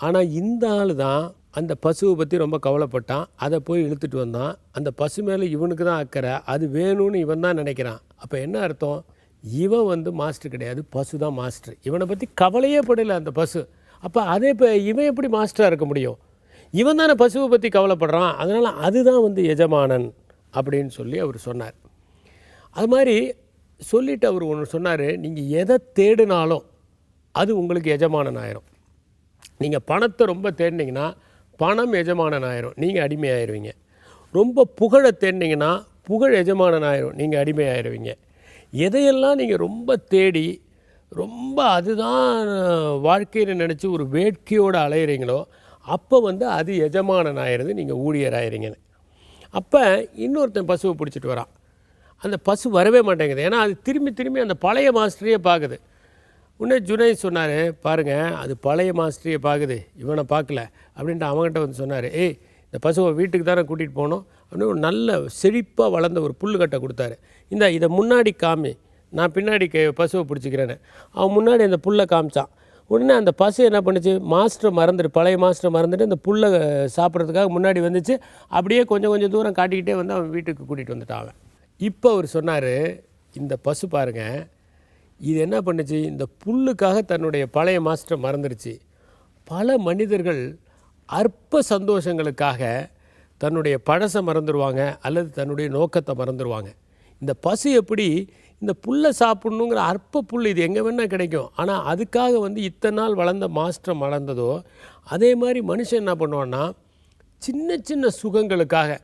ஆனால் இந்த ஆள் தான் அந்த பசுவை பற்றி ரொம்ப கவலைப்பட்டான், அதை போய் இழுத்துட்டு வந்தான். அந்த பசு மேலே இவனுக்கு தான் அக்கறை, அது வேணும்னு இவன் தான் நினைக்கிறான். அப்போ என்ன அர்த்தம், இவன் வந்து மாஸ்டர் கிடையாது, பசு தான் மாஸ்டர். இவனை பற்றி கவலையே படலை அந்த பசு. அப்போ அதே இப்போ இவன் எப்படி மாஸ்டராக இருக்க முடியும்? இவன் தானே பசுவை பற்றி கவலைப்படுறான், அதனால் அதுதான் வந்து எஜமானன் அப்படின்னு சொல்லி அவர் சொன்னார். அது மாதிரி சொல்லிவிட்டு அவர் ஒன்று சொன்னார், நீங்கள் எதை தேடினாலும் அது உங்களுக்கு எஜமானன் ஆயிரும். நீங்கள் பணத்தை ரொம்ப தேடினீங்கன்னா பணம் எஜமானன் ஆயிரும், நீங்கள் அடிமையாயிருவீங்க. ரொம்ப புகழை தேடினீங்கன்னா புகழ் எஜமானன் ஆயிரும், நீங்கள் அடிமையாயிருவீங்க. எதையெல்லாம் நீங்கள் ரொம்ப தேடி ரொம்ப அதுதான் வாழ்க்கையில் நினச்சி ஒரு வேட்கையோடு அலையிறீங்களோ அப்போ வந்து அது எஜமானன் ஆயிடுது, நீங்கள் ஊழியர் ஆயிடுறீங்கன்னு. அப்போ இன்னொருத்தன் பசுவை பிடிச்சிட்டு வரான். அந்த பசு வரவே மாட்டேங்குது, ஏன்னா அது திரும்பி அந்த பழைய மாஸ்டரையே பார்க்குது. உடனே ஜுனைத் சொன்னார், பாருங்கள் அது பழைய மாஸ்டரையே பார்க்குது, இவனை பார்க்கல அப்படின்ட்டு அவங்ககிட்ட வந்து சொன்னார், ஏய் இந்த பசுவை வீட்டுக்கு தானே கூட்டிகிட்டு போகணும் அப்படின்னு ஒரு நல்ல செழிப்பாக வளர்ந்த ஒரு புல்லுக்கட்டை கொடுத்தாரு. இதை முன்னாடி காமி, நான் பின்னாடி பசுவை பிடிச்சிக்கிறேன்னு. அவன் முன்னாடி அந்த புல்லை காமிச்சான். உடனே அந்த பசு என்ன பண்ணுச்சு, பழைய மாஸ்டரை மறந்துட்டு அந்த புல்லை சாப்பிட்றதுக்காக முன்னாடி வந்துச்சு. அப்படியே கொஞ்சம் தூரம் காட்டிக்கிட்டே வந்து அவன் வீட்டுக்கு கூட்டிகிட்டு வந்துட்டான் அவன். இப்போ அவர் சொன்னார், இந்த பசு பாருங்கள், இது என்ன பண்ணுச்சு, இந்த புல்லுக்காக தன்னுடைய பழைய மாஸ்டரை மறந்துடுச்சு. பல மனிதர்கள் அற்ப சந்தோஷங்களுக்காக தன்னுடைய பழசை மறந்துடுவாங்க அல்லது தன்னுடைய நோக்கத்தை மறந்துடுவாங்க. இந்த பசு எப்படி இந்த புல்லை சாப்பிட்ணுங்கிற அற்ப புல் இது எங்கே வேணால் கிடைக்கும், ஆனால் அதுக்காக வந்து இத்தனை நாள் வளர்ந்த மாஸ்டரை மறந்ததோ அதே மாதிரி மனுஷன் என்ன பண்ணுவான்னா சின்ன சுகங்களுக்காக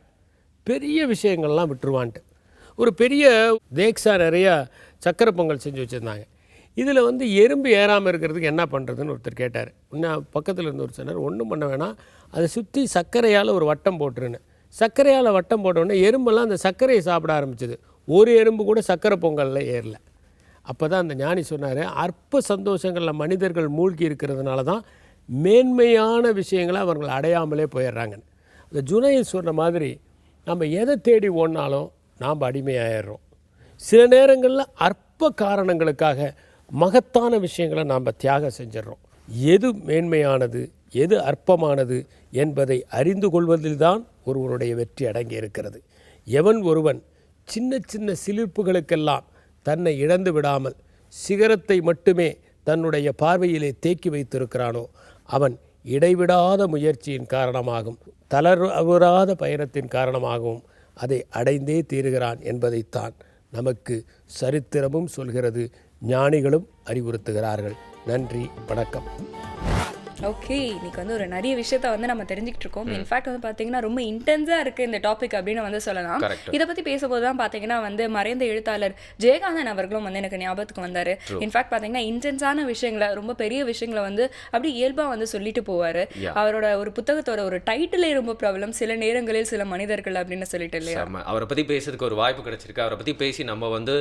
பெரிய விஷயங்கள்லாம் விட்டுருவான்ட்டு. ஒரு பெரிய தேக்ஸா நிறையா சக்கரை பொங்கல் செஞ்சு வச்சுருந்தாங்க. இதில் வந்து எறும்பு ஏறாமல் இருக்கிறதுக்கு என்ன பண்ணுறதுன்னு ஒருத்தர் கேட்டார். இன்னும் பக்கத்தில் இருந்து ஒரு சொன்னார், ஒன்றும் பண்ண வேணாம், அதை சுற்றி சர்க்கரையால் ஒரு வட்டம் போட்டுருன்னு. சர்க்கரையால் வட்டம் போட்டோடனே எறும்பெல்லாம் அந்த சர்க்கரையை சாப்பிட ஆரம்பிச்சிது. ஒரு எறும்பு கூட சர்க்கரை பொங்கலில் ஏறல. அப்போ தான் அந்த ஞானி சொன்னார், அற்ப சந்தோஷங்களில் மனிதர்கள் மூழ்கி இருக்கிறதுனால தான் மேன்மையான விஷயங்களை அவர்கள் அடையாமலே போயிடுறாங்கன்னு. இந்த ஜுனைத் சொன்ன மாதிரி நம்ம எதை தேடி ஓடினாலும் நாம் அடிமையாயிடுறோம். சில நேரங்களில் அற்ப காரணங்களுக்காக மகத்தான விஷயங்களை நாம் தியாகம் செஞ்சிடறோம். எது மேன்மையானது, எது அற்பமானது என்பதை அறிந்து கொள்வதில்தான் ஒருவருடைய வெற்றி அடங்கியிருக்கிறது. எவன் ஒருவன் சின்ன சின்ன சிலிர்ப்புகளுக்கெல்லாம் தன்னை இழந்து விடாமல் சிகரத்தை மட்டுமே தன்னுடைய பார்வையிலே தேக்கி வைத்திருக்கிறானோ அவன் இடைவிடாத முயற்சியின் காரணமாகவும் தளர்வுறாத பயணத்தின் காரணமாகவும் அதை அடைந்தே தீருகிறான் என்பதைத்தான் நமக்கு சரித்திரமும் சொல்கிறது, ஞானிகளும் அறிவுறுத்துகிறார்கள். நன்றி, வணக்கம்.
ஓகே, இன்னைக்கு வந்து ஒரு நிறைய விஷயத்த வந்து நம்ம தெரிஞ்சுக்கிட்டு இருக்கோம். இன்ஃபேக்ட் வந்து பார்த்தீங்கன்னா ரொம்ப இன்டென்ஸாக இருக்குது இந்த டாபிக் அப்படின்னு வந்து சொல்லலாம். இதை பற்றி பேசும்போது தான் பார்த்தீங்கன்னா வந்து மறைந்த எழுத்தாளர் ஜெயகாந்தன் அவர்களும் வந்து எனக்கு ஞாபகத்துக்கு வந்தார். இன்ஃபேக்ட் பார்த்தீங்கன்னா இன்டென்ஸான விஷயங்களை, ரொம்ப பெரிய விஷயங்களை வந்து அப்படி இயல்பாக வந்து சொல்லிட்டு போவார். அவரோட ஒரு புத்தகத்தோட ஒரு டைட்டிலே ரொம்ப ப்ராப்ளம், சில நேரங்களில் சில மனிதர்கள் அப்படின்னு சொல்லிட்டு இல்லையா.
அவரை பற்றி பேசுறதுக்கு ஒரு வாய்ப்பு கிடைச்சிருக்கு. அவரை பற்றி பேசி நம்ம வந்து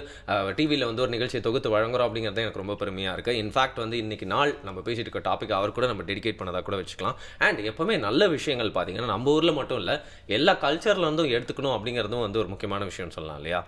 டிவியில் வந்து ஒரு நிகழ்ச்சியை தொகுத்து வழங்குறோம் அப்படிங்கிறது எனக்கு ரொம்ப பெருமையாக இருக்குது. இன்ஃபேக்ட் வந்து இன்னைக்கு நாள் நம்ம பேசிட்டு இருக்க டாபிக் அவர் கூட நம்ம டெடிகேட் பண்ணதாக கூட வச்சுக்கலாம். அண்ட் எப்பவுமே நல்ல விஷயங்கள் பார்த்தீங்கன்னா நம்ம ஊரில் மட்டும் இல்லை, எல்லா கல்ச்சர்ல இருந்தும் எடுத்துக்கணும் அப்படிங்கிறதும் வந்து ஒரு முக்கியமான விஷயம் சொல்லலாம் இல்லையா.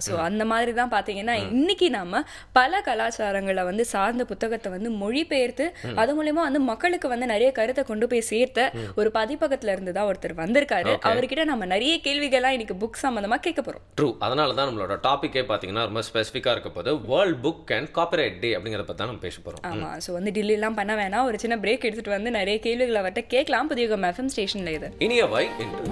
ஸோ அந்த மாதிரி தான் பார்த்தீங்கன்னா இன்னைக்கு நம்ம பல கலாச்சாரங்களை வந்து சார்ந்த புத்தகத்தை வந்து மொழிபெயர்த்து அது மூலயமா வந்து மக்களுக்கு வந்து நிறைய கருத்தை கொண்டு போய் சேர்த்த ஒரு பதிப்பகத்துல இருந்து தான் ஒருத்தர் வந்திருக்காரு. அவர்கிட்ட நம்ம நிறைய கேள்விகள்லாம் இன்னைக்கு புக் சம்பந்தமா கேட்க போறோம்.
ட்ரூ. அதனால தான் நம்மளோட டாபிக்கே பார்த்தீங்கன்னா ரொம்ப ஸ்பெசிஃபிக்காக இருக்க போது வேர்ல்ட் புக் அண்ட் காப்பிரைட் டே அப்படிங்கிறத பற்றி தான் நம்ம பேச போகிறோம்.
ஆமாம். ஸோ வந்து டில்லிலாம் பண்ண வேணாம், ஒரு சின்ன பிரேக் எடுத்துட்டு வந்து நிறைய கேள்விகளை அவர்கிட்ட கேட்கலாம். புதிய FM ஸ்டேஷன்ல இது
இனியவை என்று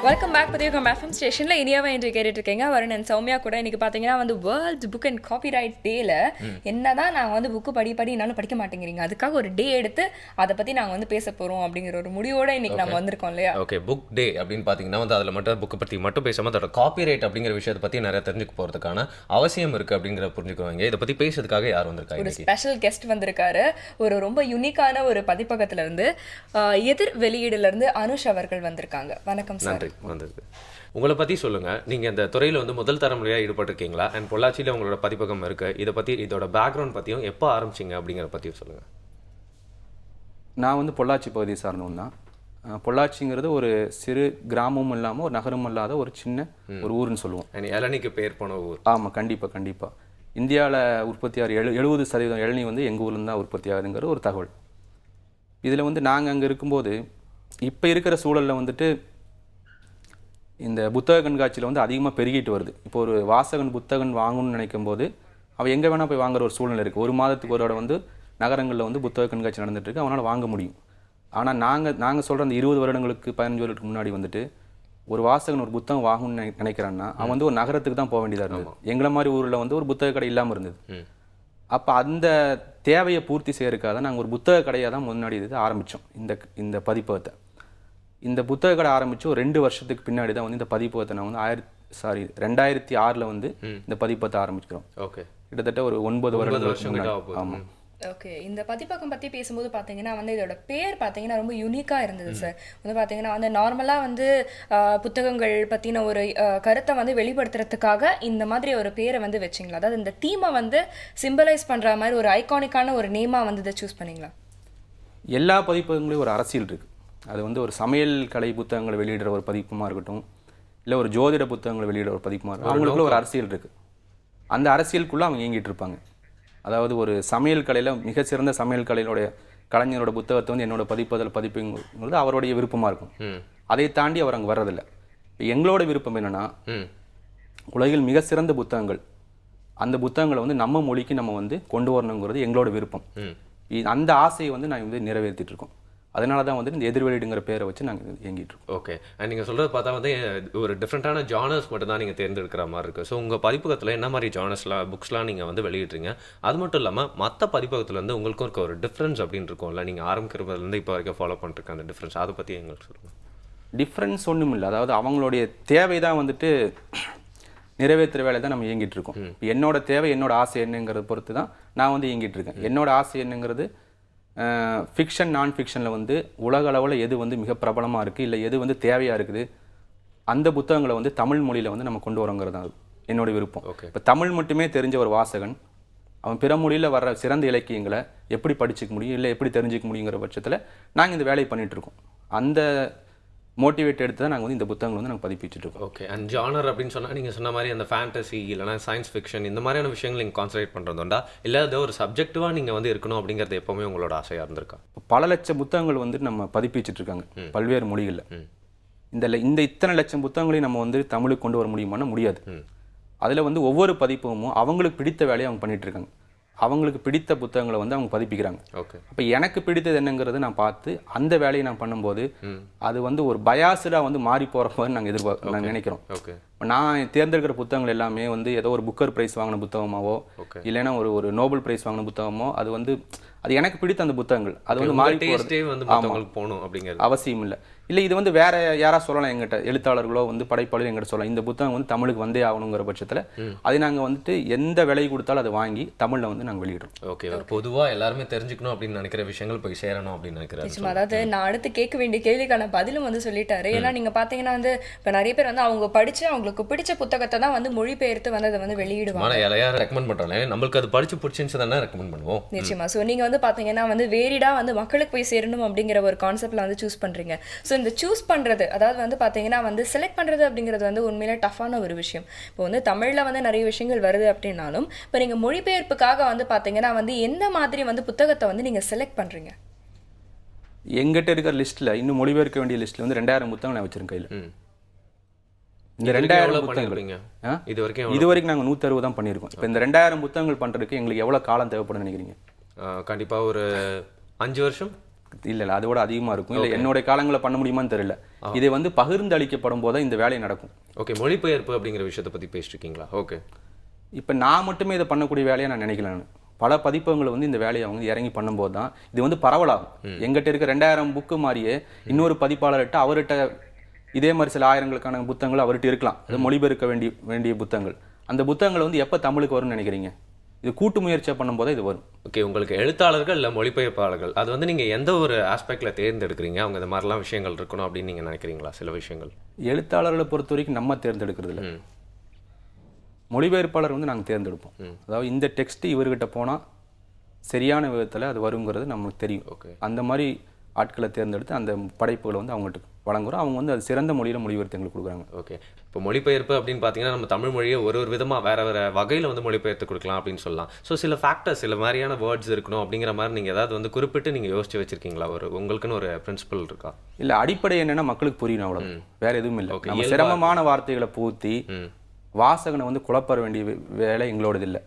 வெல்கம் பேக். புதிய FM ஸ்டேஷன்ல இனியாவை என்று கேட்டுட்டு இருக்கீங்க. வருணன் சௌமியா கூட இன்னைக்கு பாத்தீங்கன்னா வந்து வேர்ல்ட் புக் அண்ட் காப்பிரைட் டேல என்னதான் நாங்க வந்து புக்கு படினாலும் படிக்க மாட்டேங்கிறீங்க, அதுக்காக ஒரு டே எடுத்து அதை பத்தி நாங்க வந்து பேச போறோம் அப்படிங்கிற ஒரு முடிவோட இன்னைக்கு நம்ம வந்திருக்கோம் இல்லையா.
ஓகே, புக் டே அப்படின்னு பாத்தீங்கன்னா வந்து அதுல மட்டும் புக் பத்தி மட்டும் பேசாம அதோட காப்பிரைட் அப்படிங்கிற விஷயத்தை பத்தி நிறைய தெரிஞ்சுக்க போறதுக்கான அவசியம் இருக்கு அப்படிங்கிற புரிஞ்சுக்குவாங்க. இதை பத்தி பேசுறதுக்காக யார் வந்திருக்காங்க?
ஒரு ஸ்பெஷல் கெஸ்ட் வந்திருக்காரு. ஒரு ரொம்ப யூனிக்கான ஒரு பதிப்பகத்துல இருந்து எதிர் வெளியீடுல இருந்து அனுஷ் அவர்கள் வந்திருக்காங்க. வணக்கம் சார்.
வந்தது. உங்களை பத்தி சொல்லுங்க. நீங்க இந்த துறையில வந்து முதல் தலைமுறையா ஈடுபட்டிருக்கீங்களா? அண்ட் பொள்ளாச்சியில உங்களோட பதிப்பகம் இருக்கு. இதை பத்தி, இதோட பேக்ரவுண்ட் பத்தியும் எப்போ ஆரம்பிச்சிங்க அப்படிங்கிற பத்தியும் சொல்லுங்க.
நான் வந்து பொள்ளாச்சி பகுதியை சார்ந்தவன் தான். பொள்ளாச்சிங்கிறது ஒரு சிறு கிராமமும் இல்லாமல் ஒரு நகரமும் இல்லாத ஒரு சின்ன ஒரு ஊர்னு சொல்லுவோம்.
இளநிக்கு பேர் போன ஊர்.
ஆமாம், கண்டிப்பாக. இந்தியாவில் உற்பத்தியாகிற 70% இளநீ வந்து எங்கள் ஊர்லேருந்து தான் உற்பத்தி ஆகுதுங்கிற ஒரு தகவல். இதில் வந்து நாங்கள் அங்கே இருக்கும்போது இப்போ இருக்கிற சூழலில் வந்துட்டு இந்த புத்தக கண்காட்சியில் வந்து அதிகமாக பெருகிட்டு வருது. இப்போ ஒரு வாசகன் புத்தகம் வாங்கணும்னு நினைக்கும் போது அவன் எங்கே வேணால் போய் வாங்குற ஒரு சூழ்நிலை இருக்குது. ஒரு மாதத்துக்கு ஒரு வந்து நகரங்களில் வந்து புத்தக கண்காட்சி நடந்துட்டுருக்கு, அவனால் வாங்க முடியும். ஆனால் நாங்கள் சொல்கிற அந்த 20 வருடங்களுக்கு 15 வருடத்துக்கு முன்னாடி வந்துட்டு ஒரு வாசகன் ஒரு புத்தகம் வாங்கணும்னு நினைக்கிறான்னா அவன் வந்து ஒரு நகரத்துக்கு தான் போக வேண்டியதாக இருந்தது. எங்களை மாதிரி ஊரில் வந்து ஒரு புத்தக கடை இல்லாமல் இருந்தது. அப்போ அந்த தேவையை பூர்த்தி செய்யறதுக்காக தான் நாங்கள் ஒரு புத்தக கடையாக தான் முன்னாடி இது ஆரம்பித்தோம். இந்த பதிப்பகத்தை, இந்த புத்தக கடை ஆரம்பித்து ஒரு 2 வருஷத்துக்கு பின்னாடி தான் வந்து இந்த பதிப்பகத்தை நான் வந்து 2006 வந்து இந்த பதிப்பகத்தை ஆரம்பிக்கிறோம்.
ஓகே,
கிட்டத்தட்ட ஒரு 9 வருடங்கள். ஆமாம்.
ஓகே, இந்த பதிப்பகம் பற்றி பேசும்போது பார்த்தீங்கன்னா வந்து இதோட பேர் பார்த்தீங்கன்னா ரொம்ப யூனிக்காக இருந்தது சார். வந்து பார்த்தீங்கன்னா வந்து நார்மலாக வந்து புத்தகங்கள் பற்றின ஒரு கருத்தை வந்து வெளிப்படுத்துறதுக்காக இந்த மாதிரி ஒரு பேரை வந்து வச்சிங்களா? அதாவது இந்த தீமை வந்து சிம்பலைஸ் பண்ணுற மாதிரி ஒரு ஐகானிக்கான ஒரு நேமாக வந்து இதை சூஸ் பண்ணிங்களா?
எல்லா பதிப்பகங்களையும் ஒரு அரசியல் இருக்குது. அது வந்து ஒரு சமையல் கலை புத்தகங்களை வெளியிடுற ஒரு பதிப்பமாக இருக்கட்டும், இல்லை ஒரு ஜோதிட புத்தகங்களை வெளியிடுற ஒரு பதிப்பமாக இருக்கட்டும், அவங்களுக்குள்ள ஒரு அரசியல் இருக்குது. அந்த அரசியலுக்குள்ளே அவங்க இயங்கிட்டு இருப்பாங்க. அதாவது ஒரு சமையல் கலையில் மிகச்சிறந்த சமையல் கலையினுடைய கலைஞரோட புத்தகத்தை வந்து என்னோட பதிப்புங்கிறது அவருடைய விருப்பமாக இருக்கும். அதை தாண்டி அவர் அங்கே வர்றதில்லை. எங்களோட விருப்பம் என்னென்னா, உலகில் மிக சிறந்த புத்தகங்கள், அந்த புத்தகங்களை வந்து நம்ம மொழிக்கு நம்ம வந்து கொண்டு வரணுங்கிறது எங்களோட விருப்பம். அந்த ஆசையை வந்து நாங்கள் வந்து நிறைவேற்றிட்டு இருக்கோம். அதனால தான் வந்து இந்த எதிர்வெளிடுங்கிற பேரை வச்சு நாங்கள் இயங்கிட்டு இருக்கோம்.
ஓகே, அண்ட் நீங்கள் சொல்கிறது பார்த்தா வந்து ஒரு டிஃப்ரெண்ட்டான ஜானர்ஸ் மட்டும் தான் நீங்கள் தேர்ந்தெடுக்கிற மாதிரி இருக்குது. ஸோ உங்கள் பதிப்பகத்தில் என்ன மாதிரி ஜானர்ஸ்லாம் புக்ஸ்லாம் நீங்கள் வந்து வெளியிட்றீங்க? அது மட்டும் இல்லாமல் மற்ற பதிப்பகத்தில் வந்து உங்களுக்கும் இருக்க ஒரு டிஃப்ரென்ஸ் அப்படின்னு இருக்கும்ல, நீங்கள் ஆரம்பிக்கிறதுலேருந்து இப்போ வரைக்கும் ஃபாலோ பண்ணிருக்க அந்த டிஃப்ரென்ஸ், அதை பற்றி எங்களுக்கு சொல்லுங்கள்.
டிஃப்ரென்ஸ் ஒன்றும் இல்லை. அதாவது அவங்களுடைய தேவை தான் வந்துட்டு நிறைவேற்றுற வேலை தான் நம்ம இயங்கிட்டு இருக்கோம். என்னோட தேவை, என்னோட ஆசை என்னங்கிறத பொறுத்து தான் நான் வந்து இயங்கிட்டு இருக்கேன். என்னோட ஆசை என்னங்கிறது ஃபிக்ஷன் நான் ஃபிக்ஷனில் வந்து உலக அளவில் எது வந்து மிக பிரபலமாக இருக்குது, இல்லை எது வந்து தேவையாக இருக்குது, அந்த புத்தகங்களை வந்து தமிழ் மொழியில் வந்து நம்ம கொண்டு வரோங்கிறது தான் என்னோட விருப்பம். இப்போ தமிழ் மட்டுமே தெரிஞ்ச ஒரு வாசகன் அவன் பிற மொழியில் வர்ற சிறந்த இலக்கியங்களை எப்படி படிச்சுக்க முடியும், இல்லை எப்படி தெரிஞ்சிக்க முடியுங்கிற பட்சத்தில் நாங்கள் இந்த வேலையை பண்ணிகிட்ருக்கோம். அந்த மோட்டிவேட் எடுத்து தான் நாங்கள் வந்து இந்த புத்தகங்கள் வந்து நாங்கள் பதிப்பிச்சுட்டு இருக்கோம்.
ஓகே. அண்ட் ஜானர் அப்படின்னு சொன்னால் நீங்கள் சொன்ன மாதிரி அந்த ஃபேண்டசி இல்லைனா சயின்ஸ் ஃபிக்ஷன் இந்த மாதிரியான விஷயங்கள் நீங்கள் கான்சன்ட்ரேட் பண்ணுறதுண்டா, இல்லை அது ஒரு சப்ஜெக்டிவாக நீங்கள் வந்து இருக்கணும் அப்படிங்கிறது எப்போவுமே உங்களோட ஆசையாக இருந்திருக்கா?
பல லட்சம் புத்தகங்கள் வந்து நம்ம பதிப்பிச்சுட்டு இருக்காங்க பல்வேறு மொழிகளில். இந்த இத்தனை லட்சம் புத்தகங்களையும் நம்ம வந்து தமிழுக்கு கொண்டு வர முடியுமானா முடியாது. அதில் வந்து ஒவ்வொரு பதிப்பும் அவங்களுக்கு பிடித்த வேலையை அவங்க பண்ணிட்டு இருக்காங்க. அவங்களுக்கு பிடித்த புத்தகங்களை வந்து அவங்க பதிப்பிக்கிறாங்க.
ஓகே.
அப்போ எனக்கு பிடித்தது என்னங்கிறது நான் பார்த்து அந்த வேலையை நான் பண்ணும்போது அது வந்து ஒரு பயாஸ்டாக வந்து மாறி போகிற மாதிரி நாங்கள் நினைக்கிறோம்.
ஓகே.
நான் தேர்ந்தெடுக்கிற புத்தகங்கள் எல்லாமே வந்து ஏதோ ஒரு புக்கர் பிரைஸ் வாங்கின புத்தகமாவோ இல்லைன்னா ஒரு நோபல் பிரைஸ் வாங்கின புத்தகமோ அது வந்து அது எனக்கு பிடித்த அந்த புத்தகங்கள் அது வந்து மாறி
போகணும் அப்படிங்கிறது
அவசியம் இல்லை இது வந்து வேற யாரா சொல்லலாம், எங்கிட்ட எழுத்தாளர்களோ வந்து படைப்பாளர் எங்கிட்ட சொல்லலாம் இந்த புத்தகம் வந்து தமிழுக்கு வந்தே ஆகணுங்கிற பட்சத்தில் அதை நாங்கள் வந்துட்டு எந்த விலை கொடுத்தாலும் அதை வாங்கி தமிழில் வந்து நாங்கள் வெளியிடுறோம்.
ஓகே. பொதுவாக எல்லாருமே தெரிஞ்சுக்கணும் அப்படின்னு நினைக்கிற விஷயங்கள் போய் சேரணும் அப்படின்னு நினைக்கிறேன்.
அதாவது நான் அடுத்து கேட்க வேண்டிய கேள்விக்கான பதிலும் வந்து சொல்லிட்டாரு. ஏன்னா நீங்க பாத்தீங்கன்னா வந்து இப்போ நிறைய பேர் வந்து அவங்க படிச்சு அவங்களுக்கு பிடிச்ச புத்தகத்தை தான் வந்து மொழிபெயர்த்து வந்து அதை வந்து வெளியிடுவாங்க.
யாரும் ரெக்கமெண்ட் பண்றாங்க, நம்மளுக்கு அது படிச்சு பிடிச்சின்னு தானே ரெக்கமெண்ட் பண்ணுவோம்.
நிச்சயமா. ஸோ நீங்க வந்து பாத்தீங்கன்னா வந்து வேரிடா வந்து மக்களுக்கு போய் சேரணும் அப்படிங்கிற ஒரு கான்செப்ட்ல வந்து சூஸ் பண்றீங்க. ஸோ இந்த சூஸ் பண்றது, அதாவது வந்து பாத்தீங்கன்னா வந்து செலக்ட் பண்றது அப்படிங்கிறது வந்து உண்மையிலே டஃப்பான ஒரு விஷயம். இப்போ வந்து தமிழ்ல வந்து நிறைய விஷயங்கள் வருது அப்படின்னாலும் இப்போ நீங்க மொழிபெயர்ப்புக்காக வந்து பாத்தீங்கன்னா வந்து எந்த மாதிரி வந்து புத்தகத்தை வந்து நீங்க செலக்ட் பண்றீங்க?
எங்கிட்ட இருக்கிற லிஸ்ட்ல இன்னும் மொழிபெயர்க்க வேண்டிய லிஸ்ட்ல வந்து 2000 புத்தகம் நான் வச்சிருக்கேன் கையில். இந்த 2000 புத்தகங்கள் இது வரைக்கும் நாங்கள் 160 தான் பண்ணியிருக்கோம். இப்போ இந்த 2000 புத்தகங்கள் பண்றதுக்கு எங்களுக்கு எவ்வளவு காலம் தேவைப்படும் நினைக்கிறீங்க?
கண்டிப்பா ஒரு 5 வருஷம்.
இல்ல அதோட அதிகமா இருக்கும். இல்லை என்னோட காலங்களை பண்ண முடியுமான்னு தெரியல. இது வந்து பகிர்ந்து அளிக்கப்படும் போது இந்த வேலை நடக்கும்.
ஓகே. மொழிபெயர்ப்பு அப்படிங்கிற விஷயத்தை பத்தி பேசிட்டு இருக்கீங்களா? ஓகே.
இப்போ நான் மட்டுமே இதை பண்ணக்கூடிய வேலையை நான் நினைக்கல. பல பதிப்பகங்கள் வந்து இந்த வேலையை அவங்க இறங்கி பண்ணும்போது தான் இது வந்து பரவலாகும். எங்கிட்ட இருக்க 2000 புக்கு மாதிரியே இன்னொரு பதிப்பாளர்கிட்ட அவர்கிட்ட இதே மாதிரி சில ஆயிரங்களுக்கான புத்தகங்கள் அவர்கிட்ட இருக்கலாம். அது மொழிபெயர்க்க வேண்டிய புத்தகங்கள். அந்த புத்தகங்கள் வந்து எப்போ தமிழுக்கு வரும்னு நினைக்கிறீங்க? இது கூட்டு முயற்சியாக பண்ணும்போது இது வரும்.
ஓகே. உங்களுக்கு எழுத்தாளர்கள் இல்லை மொழிபெயர்ப்பாளர்கள் அது வந்து நீங்கள் எந்த ஒரு ஆஸ்பெக்டில் தேர்ந்தெடுக்கிறீங்க? அவங்க இந்த மாதிரிலாம் விஷயங்கள் இருக்கணும் அப்படின்னு நீங்கள் நினைக்கிறீங்களா? சில விஷயங்கள்
எழுத்தாளர்களை பொறுத்த வரைக்கும் நம்ம தேர்ந்தெடுக்கிறது இல்லை. மொழிபெயர்ப்பாளர் வந்து நாங்கள் தேர்ந்தெடுப்போம். அதாவது இந்த டெக்ஸ்ட் இவர்கிட்ட போனால் சரியான விதத்தில் அது வருங்கிறது நமக்கு தெரியும்.
ஓகே.
அந்த மாதிரி ஆட்களை தேர்ந்தெடுத்து அந்த படைப்புகளை வந்து அவங்ககிட்ட வழங்குறோம். அவங்க வந்து அது சிறந்த மொழியில் மொழிபெயர்த்து எங்களுக்கு கொடுக்குறாங்க.
ஓகே. இப்போ மொழிபெயர்ப்பு அப்படின்னு பார்த்தீங்கன்னா நம்ம தமிழ் மொழியை ஒரு விதமாக வேறு வகையில் வந்து மொழிபெயர்த்து கொடுக்கலாம் அப்படின்னு சொல்லலாம். ஸோ சில ஃபேக்டர்ஸ் சில மாதிரியான வேர்ட்ஸ் இருக்கணும் அப்படிங்கிற மாதிரி நீங்கள் ஏதாவது வந்து குறிப்பிட்டு நீங்கள் யோசிச்சு வச்சிருக்கீங்களா? உங்களுக்குன்னு ஒரு பிரின்சிபல் இருக்கா?
இல்லை, அடிப்படை என்னன்னா மக்களுக்கு புரியணும், அவ்வளோ, வேற எதுவும் இல்லை. நம்ம சிரமமான வார்த்தைகளை பூத்தி வாசகனை வந்து குழப்பற வேண்டிய வேலை எங்களோடது இல்லை.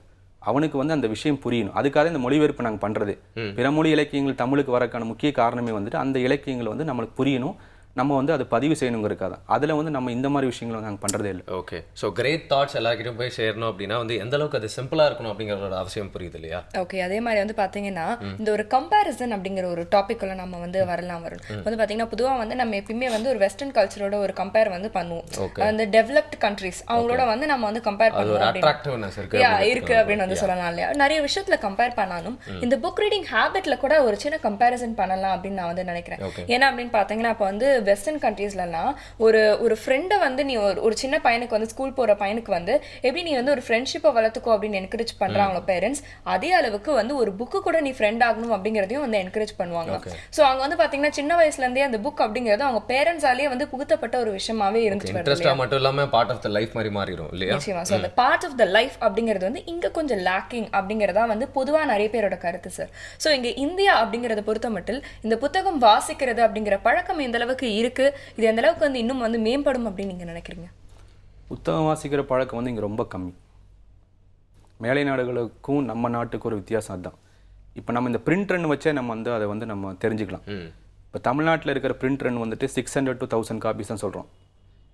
அவனுக்கு வந்து அந்த விஷயம் புரியணும். அதுக்காக இந்த மொழிபெயர்ப்பு நாங்கள் பண்ணுறது. பிற மொழி இலக்கியங்கள் தமிழுக்கு வரக்கான முக்கிய காரணமே வந்துட்டு அந்த இலக்கியங்கள் வந்து நம்மளுக்கு புரியணும், நம்ம வந்து அதை பதிவு செய்யணுங்கிறக்காக. அதில் வந்து நம்ம இந்த மாதிரி விஷயங்களை நாங்கள் பண்ணுறதே இல்லை.
ஓகே. ஸோ கிரேட் தாட்ஸ் எல்லாருக்கிட்டும் போய் சேரணும் அப்படின்னா வந்து எந்த அளவுக்கு அது சிம்பிளாக இருக்கணும் அப்படிங்கிறதோட அவசியம் புரியுது இல்லையா?
ஓகே. அதே மாதிரி வந்து பார்த்தீங்கன்னா இந்த ஒரு கம்பேரிசன் அப்படிங்கிற ஒரு டாப்பிக்குள்ள நம்ம வந்து வரும் வந்து பார்த்தீங்கன்னா பொதுவாக வந்து நம்ம எப்பயுமே வந்து ஒரு வெஸ்டர்ன் கல்ச்சரோட ஒரு கம்பேர் வந்து பண்ணுவோம். அந்த டெவலப்ட் கண்ட்ரிஸ் அவங்களோட வந்து நம்ம வந்து கம்பேர் பண்ணுவோம் இருக்கு அப்படின்னு வந்து சொல்லலாம் இல்லையா? நிறைய விஷயத்துல கம்பேர் பண்ணாலும் இந்த புக் ரீடிங் ஹேபிட்ல கூட ஒரு சின்ன கம்பேரிசன் பண்ணலாம் அப்படின்னு நான் வந்து நினைக்கிறேன். ஏன்னா அப்படின்னு பார்த்தீங்கன்னா இப்போ வந்து வெஸ்டர்ன் கண்ட்ரீஸ்லாம் ஒரு ஃப்ரெண்டை வந்து நீ ஒரு சின்ன பையனுக்கு வந்து ஸ்கூல் போகிற பையனுக்கு வந்து எப்படி நீ வந்து ஒரு ஃப்ரெண்ட்ஷிப்பை வளர்த்துக்கோ அப்படின்னு என்கரேஜ் பண்ணுறாங்க பேரண்ட்ஸ். அதே அளவுக்கு வந்து ஒரு புக்கு கூட நீ ஃப்ரெண்ட் ஆகணும் அப்படிங்கிறதையும் வந்து என்கரேஜ் பண்ணுவாங்க. ஸோ அங்கே வந்து பார்த்தீங்கன்னா சின்ன வயசுலேருந்தே அந்த புக் அப்படிங்கிறது அவங்க பேரண்ட்ஸாலேயே வந்து புகுத்தப்பட்ட ஒரு விஷயமாவே இருந்துச்சு.
மட்டும் இல்லாமல் பார்ட் ஆஃப் த லைஃப் மாதிரி மாறிடும் இல்லையா?
நிச்சயமா. ஸோ அந்த பார்ட் ஆஃப் த லைஃப் அப்படிங்கிறது வந்து இங்கே கொஞ்சம் லேக்கிங் அப்படிங்கிறதா வந்து பொதுவாக நிறைய பேரோட கருத்து சார். ஸோ இங்கே இந்தியா அப்படிங்கிறத பொறுத்த மட்டும் இந்த புத்தகம் வாசிக்கிறது அப்படிங்கிற பழக்கம் எந்த அளவுக்கு இருக்கு, இது எந்த அளவுக்கு வந்து இன்னும் வந்து மேம்படும் அப்படின்னு நீங்க நினைக்கிறீங்க?
புத்தகம் வாசிக்கிற பழக்கம் வந்து இங்கே ரொம்ப கம்மி. மேலை நாடுகளுக்கும் நம்ம நாட்டுக்கு ஒரு வித்தியாசம் அதுதான். இப்போ நம்ம இந்த பிரிண்ட் ரன் வச்சே நம்ம வந்து அதை வந்து நம்ம தெரிஞ்சுக்கலாம். இப்போ தமிழ்நாட்டில் இருக்கிற பிரிண்ட் ரன் வந்துட்டு 600 to 1000 காப்பீஸ் தான் சொல்கிறோம்.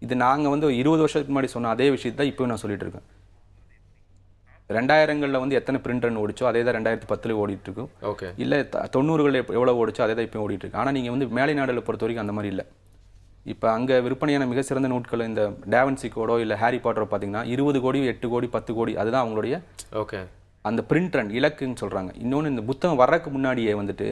இது நாங்கள் வந்து 20 வருஷத்துக்கு முன்னாடி சொன்ன அதே விஷயத்தை தான் இப்போயும் நான் சொல்லிட்டு இருக்கேன். 2000களில் வந்து எத்தனை பிரிண்ட் ரன் ஓடிச்சோ அதே தான் 2010 ஓடிட்டு இருக்கும்.
ஓகே.
இல்லை 90களில் எவ்வளோ ஓடிச்சோ அதே தான் இப்போ ஓடிட்டு இருக்கு. ஆனால் நீங்கள் வந்து மேலை நாடுகளை பொறுத்த வரைக்கும் அந்த மாதிரி இல்லை. இப்போ அங்கே விற்பனையான மிக சிறந்த நூட்கள் இந்த டாவின்சி கோடோ இல்லை ஹாரி பாட்டரோ பார்த்தீங்கன்னா 20 கோடி 8 கோடி 10 கோடி அதுதான் அவங்களுடைய
ஓகே
அந்த பிரிண்ட் ரன் இலக்குன்னு சொல்கிறாங்க. இன்னொன்று இந்த புத்தகம் வர்றதுக்கு முன்னாடியே வந்துட்டு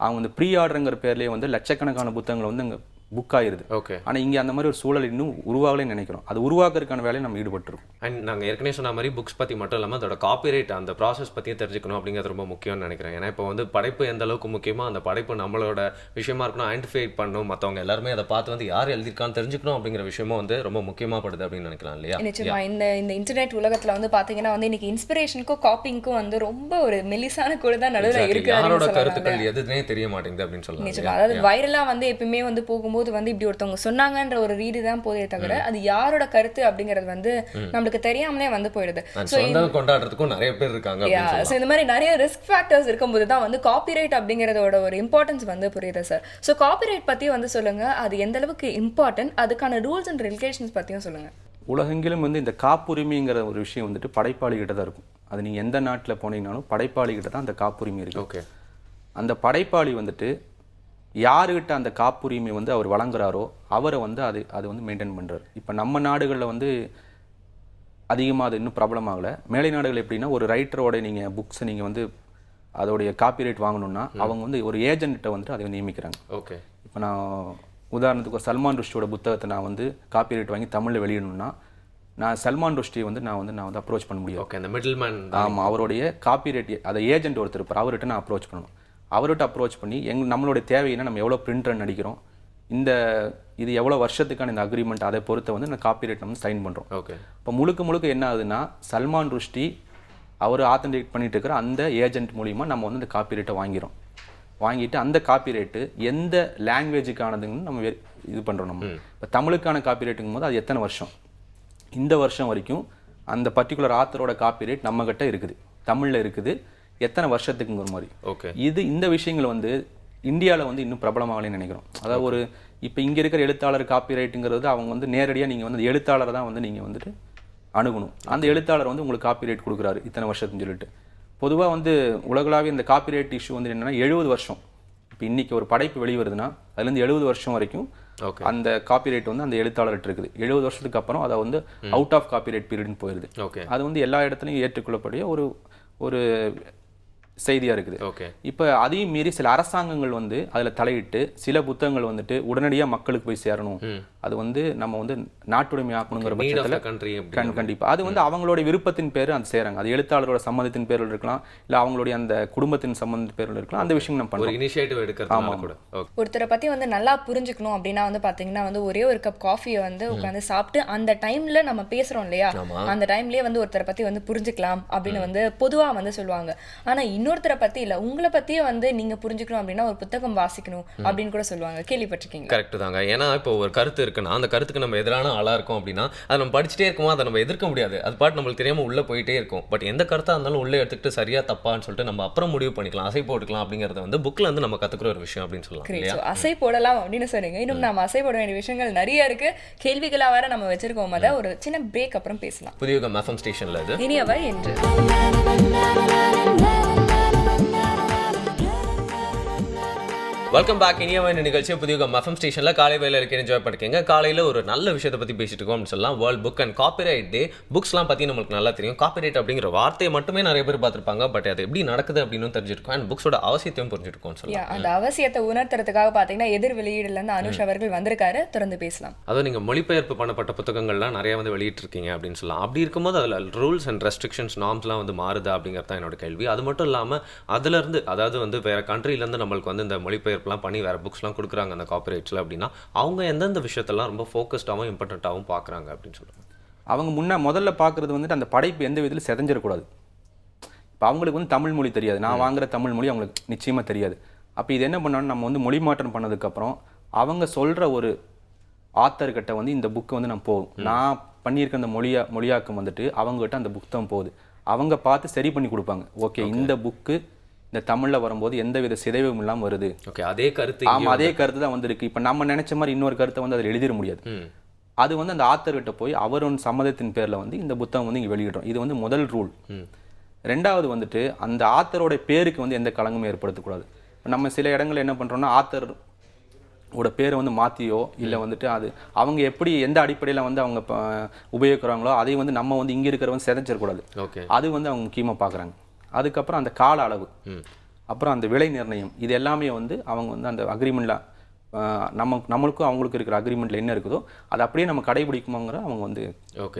அவங்க வந்து ப்ரீ ஆர்டருங்கிற பேர்லேயே வந்து லட்சக்கணக்கான புத்தகங்களை வந்து அங்கே புக் ஆயிருது.
ஓகே.
ஆனால் இங்கே அந்த மாதிரி ஒரு சூழல் இன்னும் உருவாகலைன்னு நினைக்கிறோம். அது உருவாக்குறதுக்கான வேலையை நம்ம ஈடுபட்டுருக்கோம்.
அண்ட் நாங்கள் ஏற்கனவே சொன்ன மாதிரி புக்ஸ் பற்றி மட்டும் இல்லாமல் அதோட காப்பிரைட் அந்த ப்ராசஸ் பற்றியும் தெரிஞ்சுக்கணும் அப்படிங்கிறது ரொம்ப முக்கியம்னு நினைக்கிறேன். ஏன்னா இப்போ வந்து படைப்பு எந்த அளவுக்கு முக்கியமாக அந்த படைப்பு நம்மளோட விஷயமா இருக்கணும், ஐடென்டிஃபை பண்ணணும், மற்றவங்க எல்லாருமே அதை பார்த்து வந்து யார் எழுதியிருக்கான்னு தெரிஞ்சுக்கணும் அப்படிங்கிற விஷயமும் வந்து ரொம்ப முக்கியமாகப்படுது அப்படின்னு நினைக்கலாம் இல்லையா?
நிச்சயமா இந்த இன்டர்நெட் உலகத்துல வந்து பாத்தீங்கன்னா வந்து இன்னைக்கு இன்ஸ்பிரேஷனுக்கும் காப்பிங்க்கும் வந்து ரொம்ப ஒரு மெலிசான கூட தான் நடுவில் இருக்கு.
யாரோட கருத்துக்கள் எதுவுமே தெரிய மாட்டேங்குது அப்படின்னு சொல்லலாம்.
நிச்சயமா, அதாவது வைரலா வந்து எப்பயுமே வந்து போகும்போது வந்து இப்படி ஒருத்தவங்க சொன்னாங்கன்ற ஒரு ரீதி தான் போதே தவிர அது யாரோட கருத்து அப்படிங்கிறது வந்து நம்மளுக்கு தெரியாமலே வந்து போயிடுது.
கொண்டாடுறதுக்கும் நிறைய பேர் இருக்காங்க.
இந்த மாதிரி நிறைய ரிஸ்க் ஃபேக்டர்ஸ் இருக்கும்போது தான் வந்து காப்பிரைட் அப்படிங்கறதோட ஒரு இம்பார்ட்டன்ஸ் வந்து புரியுது சார். ஸோ காப்பிரைட் பத்தி வந்து சொல்லுங்க, அது எந்த அளவுக்கு இம்பார்ட்டன்ட், அதுக்கான ரூல்ஸ் அண்ட் ரெகுலேஷன்ஸ் பத்தியும் சொல்லுங்க.
உலகெங்கிலும் வந்து இந்த காப்புரிமைங்கிற ஒரு விஷயம் வந்துட்டு படைப்பாளிகிட்ட தான் இருக்கும். அது நீங்கள் எந்த நாட்டில் போனீங்கன்னாலும் படைப்பாளிகிட்ட தான் அந்த காப்புரிமை இருக்கு.
ஓகே.
அந்த படைப்பாளி வந்துட்டு யாருக்கிட்ட அந்த காப்புரிமை வந்து அவர் வழங்குறாரோ அவரை வந்து அது வந்து மெயின்டைன் பண்ணுறாரு. இப்போ நம்ம நாடுகளில் வந்து அதிகமாக அது இன்னும் பிரபலமாகலை. மேலை நாடுகள் எப்படின்னா ஒரு ரைட்டரோட நீங்கள் புக்ஸை நீங்கள் வந்து அதோடைய காப்பிரைட் வாங்கணும்னா அவங்க வந்து ஒரு ஏஜென்ட்டை வந்துட்டு அதை நியமிக்கிறாங்க.
ஓகே.
இப்போ நான் உதாரணத்துக்கு ஒரு சல்மான் ருஷ்டியோட புத்தகத்தை நான் வந்து காப்பிரைட் வாங்கி தமிழில் வெளியிடணும்னா நான் சல்மான் ருஷ்டியை வந்து நான் வந்து அப்ரோச் பண்ண முடியும்.
ஓகே. அந்த மிடில் மேன்.
ஆமாம், அவருடைய காப்பிரைட் அதை ஏஜென்ட் ஒருத்தர் இருப்பார், அவர்கிட்ட நான் அப்ரோச் பண்ணணும். அவர்கிட்ட அப்ரோச் பண்ணி நம்மளுடைய தேவையினா நம்ம எவ்வளோ பிரிண்ட் ரன் அடிக்கிறோம், இது எவ்வளோ வருஷத்துக்கான இந்த அக்ரிமெண்ட், அதை பொறுத்த வந்து நான் காப்பிரைட் வந்து சைன் பண்ணுறோம்.
ஓகே.
இப்போ முழுக்க என்ன ஆகுதுன்னா சல்மான் ருஷ்டி அவர் ஆத்தன்டிகேட் பண்ணிட்டு இருக்கிற அந்த ஏஜென்ட் மூலிமா நம்ம வந்து இந்த காப்பிரைட்டை வாங்கிட்டு அந்த காப்பிரைட்டு எந்த லாங்குவேஜுக்கானதுன்னு நம்ம இது பண்ணுறோம். நம்ம இப்போ தமிழுக்கான காப்பிரைட்டுங்கும் போது அது எத்தனை வருஷம், இந்த வருஷம் வரைக்கும் அந்த பர்டிகுலர் ஆத்தரோட காப்பிரைட் நம்மகிட்ட இருக்குது, தமிழில் இருக்குது, எத்தனை வருஷத்துக்குங்கிற மாதிரி.
ஓகே.
இந்த விஷயங்கள் வந்து இந்தியாவில் வந்து இன்னும் பிரபலமாகலன்னு நினைக்கிறோம். அதாவது இப்போ இங்கே இருக்கிற எழுத்தாளர் காப்பிரைட்டுங்கிறது அவங்க வந்து நேரடியாக நீங்கள் வந்து எழுத்தாளரை தான் வந்து நீங்கள் வந்துட்டு அணுகணும். அந்த எழுத்தாளர் வந்து உங்களுக்கு காப்பிரைட் கொடுக்குறாரு இத்தனை வருஷத்துன்னு சொல்லிட்டு. பொதுவாக வந்து உலகளாவிய இந்த காப்பிரைட் இஷ்யூ வந்து என்னென்னா 70 வருஷம். இப்போ இன்றைக்கி ஒரு படைப்பு வெளிவருதுன்னா அதுலேருந்து 70 வருஷம் வரைக்கும் அந்த காப்பிரைட் வந்து அந்த எழுத்தாளர்கிட்ட இருக்குது. 70 வருஷத்துக்கு அப்புறம் அதை வந்து அவுட் ஆஃப் காப்பிரைட் பீரியட்னு போயிடுது. அது வந்து எல்லா இடத்துலையும் ஏற்றுக்கொள்ளக்கூடிய ஒரு செய்தியாக இருக்குது.
ஓகே.
இப்போ அதையும் மீறி சில அரசாங்கங்கள் வந்து அதில் தலையிட்டு சில புத்தகங்கள் வந்துட்டு உடனடியாக மக்களுக்கு போய் சேரணும், அது வந்து நம்ம வந்து நாட்டுடைமை ஆக்கணுங்கிற பட்சத்தில் கண்டிப்பாக அது வந்து அவங்களுடைய விருப்பத்தின் பேர் அது சேராங்க. அது எழுத்தாளரோட சம்மதத்தின் பேரில் இருக்கலாம், இல்லை அவங்களுடைய அந்த குடும்பத்தின் சம்மந்தத்தின் பேரில் இருக்கலாம். அந்த விஷயம் நம்ம பண்ணுவோம்,
இனிஷியேட்டிவ் எடுக்கிறது கூட.
ஒருத்தரை பற்றி வந்து நல்லா புரிஞ்சுக்கணும் அப்படின்னா வந்து பார்த்தீங்கன்னா வந்து ஒரே ஒரு கப் காஃபியை வந்து உட்காந்து சாப்பிட்டு அந்த டைம்ல நம்ம பேசுறோம் இல்லையா, அந்த டைம்லயே வந்து ஒருத்தரை பற்றி வந்து புரிஞ்சுக்கலாம் அப்படின்னு வந்து பொதுவாக வந்து சொல்லுவாங்க. ஆனால் இன்னொருத்தரை பற்றி இல்லை, உங்களை பற்றியே வந்து நீங்கள் புரிஞ்சுக்கணும் அப்படின்னா ஒரு புத்தகம் வாசிக்கணும் அப்படின்னு கூட சொல்லுவாங்க. கேள்விப்பட்டிருக்கீங்க?
கரெக்ட் தாங்க. ஏன்னா இப்போ ஒரு கருத்து இருக்குன்னா அந்த கருத்துக்கு நம்ம எதிரான ஆளாக இருக்கும் அப்படின்னா அதை நம்ம படிச்சுட்டே இருக்கோம், அதை நம்ம எதிர்க்க முடியாது, அது பாட்டு நம்மளுக்கு தெரியாமல் உள்ளே போயிட்டே இருக்கும். பட் எந்த கருத்தாக இருந்தாலும் உள்ளே எடுத்துக்கிட்டு சரியா தப்பான்னு சொல்லிட்டு நம்ம அப்புறம் முடிவு பண்ணிக்கலாம், அசை போட்டுக்கலாம் அப்படிங்கிறத வந்து புக்கில் வந்து நம்ம கற்றுக்கிற ஒரு விஷயம் அப்படின்னு சொல்லலாம்.
அசை போடலாம் அப்படின்னு சொன்னீங்க. இன்னும் நம்ம அசை போட வேண்டிய விஷயங்கள் நிறைய இருக்கு, கேள்விகளாக வேற நம்ம வச்சிருக்கோம். அதை ஒரு சின்ன பிரேக் அப்புறம் பேசலாம்.
புதியுகம் FM ஸ்டேஷன்ல இது
இனியவை என்று
வெல்கம் பேக். இனியவன் நிகழ்ச்சி புதியுகம் FM ஸ்டேஷன்ல காலை வேலை இருக்கு, என்ஜாய் பண்ணிக்கங்க. காலையில ஒரு நல்ல விஷயத்தை பத்தி பேசிட்டு இருக்கோம் அப்படின்னு சொல்லலாம். வேர்ல்ட் புக் அண்ட் காப்பிரைட் டே. புக்ஸ்லாம் பத்தி நம்மளுக்கு நல்லா தெரியும். காப்பிரைட் அப்படிங்கிற வார்த்தையை மட்டுமே நிறைய பேர் பார்த்திருப்பாங்க, பட் அது எப்படி நடக்குது அப்படின்னு தெரிஞ்சிருக்கும். அண்ட் புக்ஸோட அவசியத்தையும் புரிஞ்சிருக்கும் சொல்லலாம்.
அந்த அவசியத்தை உணர்த்துறதுக்காக பாத்தீங்கன்னா எதிர் வெளியீடுல இருந்து அனுஷ் அவர்கள் வந்திருக்காரு, தொடர்ந்து பேசலாம்.
அதாவது நீங்க மொழிபெயர்ப்பு பண்ணப்பட்ட புத்தகங்கள்லாம் நிறைய வந்து வெளியிட்டு இருக்கீங்க அப்படின்னு சொல்லலாம். அப்படி இருக்கும்போது அதுல ரூல்ஸ் அண்ட் ரெஸ்ட்ரிக்ஷன்ஸ் நார்ம்ஸ்லாம் வந்து மாறுது அப்படிங்கிறது தான் என்னோட கேள்வி. அது மட்டும் இல்லாம அதுல இருந்து அதாவது வந்து வேற கண்ட்ரில இருந்து நம்மளுக்கு வந்து இந்த மொழிபெயர்ப்புலாம் பண்ணி வேற புக்ஸ்லாம் கொடுக்குறாங்க அந்த காப்பிரைட்ஸ்ல அப்படின்னா அவங்க எந்தெந்த விஷயத்தெல்லாம் ரொம்ப ஃபோக்கஸ்டாகவும் இம்பார்ட்டண்ட்டாகவும் பார்க்குறாங்க அப்படின்னு சொல்லுவாங்க.
அவங்க முதல்ல பார்க்குறது வந்துட்டு அந்த படைப்பு எந்த விதத்தில் செதஞ்சிடக்கூடாது. இப்போ அவங்களுக்கு வந்து தமிழ் மொழி தெரியாது, நான் வாங்குற தமிழ் மொழி அவங்களுக்கு நிச்சயமாக தெரியாது. அப்போ இது என்ன பண்ணோன்னா நம்ம வந்து மொழி மாற்றம் பண்ணதுக்கப்புறம் அவங்க சொல்கிற ஒரு ஆத்தர்கிட்ட வந்து இந்த புக்கு வந்து நம்ம போகும், நான் பண்ணியிருக்க அந்த மொழியாக்கம் வந்துட்டு அவங்ககிட்ட அந்த புத்தகம் போகுது, அவங்க பார்த்து சரி பண்ணி கொடுப்பாங்க. ஓகே, இந்த புக்கு இந்த தமிழில் வரும்போது எந்த வித சிதைவும் இல்லாமல் வருது.
ஓகே, அதே கருத்து.
ஆமாம், அதே கருத்து தான் வந்திருக்கு. இப்போ நம்ம நினைச்ச மாதிரி இன்னொரு கருத்தை வந்து அதில் எழுதிட முடியாது. அது வந்து அந்த ஆத்தர்கிட்ட போய் அவரோட சம்மதத்தின் பேரில் வந்து இந்த புத்தகம் வந்து இங்கே வெளியிடுறோம். இது வந்து முதல் ரூல். ரெண்டாவது வந்துட்டு அந்த ஆத்தரோட பேருக்கு வந்து எந்த களங்கமும் ஏற்படுத்தக்கூடாது. இப்போ நம்ம சில இடங்கள் என்ன பண்ணுறோம்னா ஆத்தரோட பேரை வந்து மாற்றியோ இல்லை வந்துட்டு அது அவங்க எப்படி எந்த அடிப்படையில் வந்து அவங்க உபயோகிக்கிறாங்களோ அதை வந்து நம்ம வந்து இங்கே இருக்கிறவங்க சிதைச்சிடக்கூடாது.
ஓகே,
அது வந்து அவங்க முக்கியமாக பார்க்குறாங்க. அதுக்கப்புறம் அந்த கால அளவு, அப்புறம் அந்த விலை நிர்ணயம், இது எல்லாமே வந்து அவங்க வந்து அந்த அக்ரிமெண்ட்டில் நம்மளுக்கும் அவங்களுக்கு இருக்கிற அக்ரிமெண்ட்டில் என்ன இருக்குதோ அதை அப்படியே நம்ம கடைபிடிக்குமோங்கிற அவங்க வந்து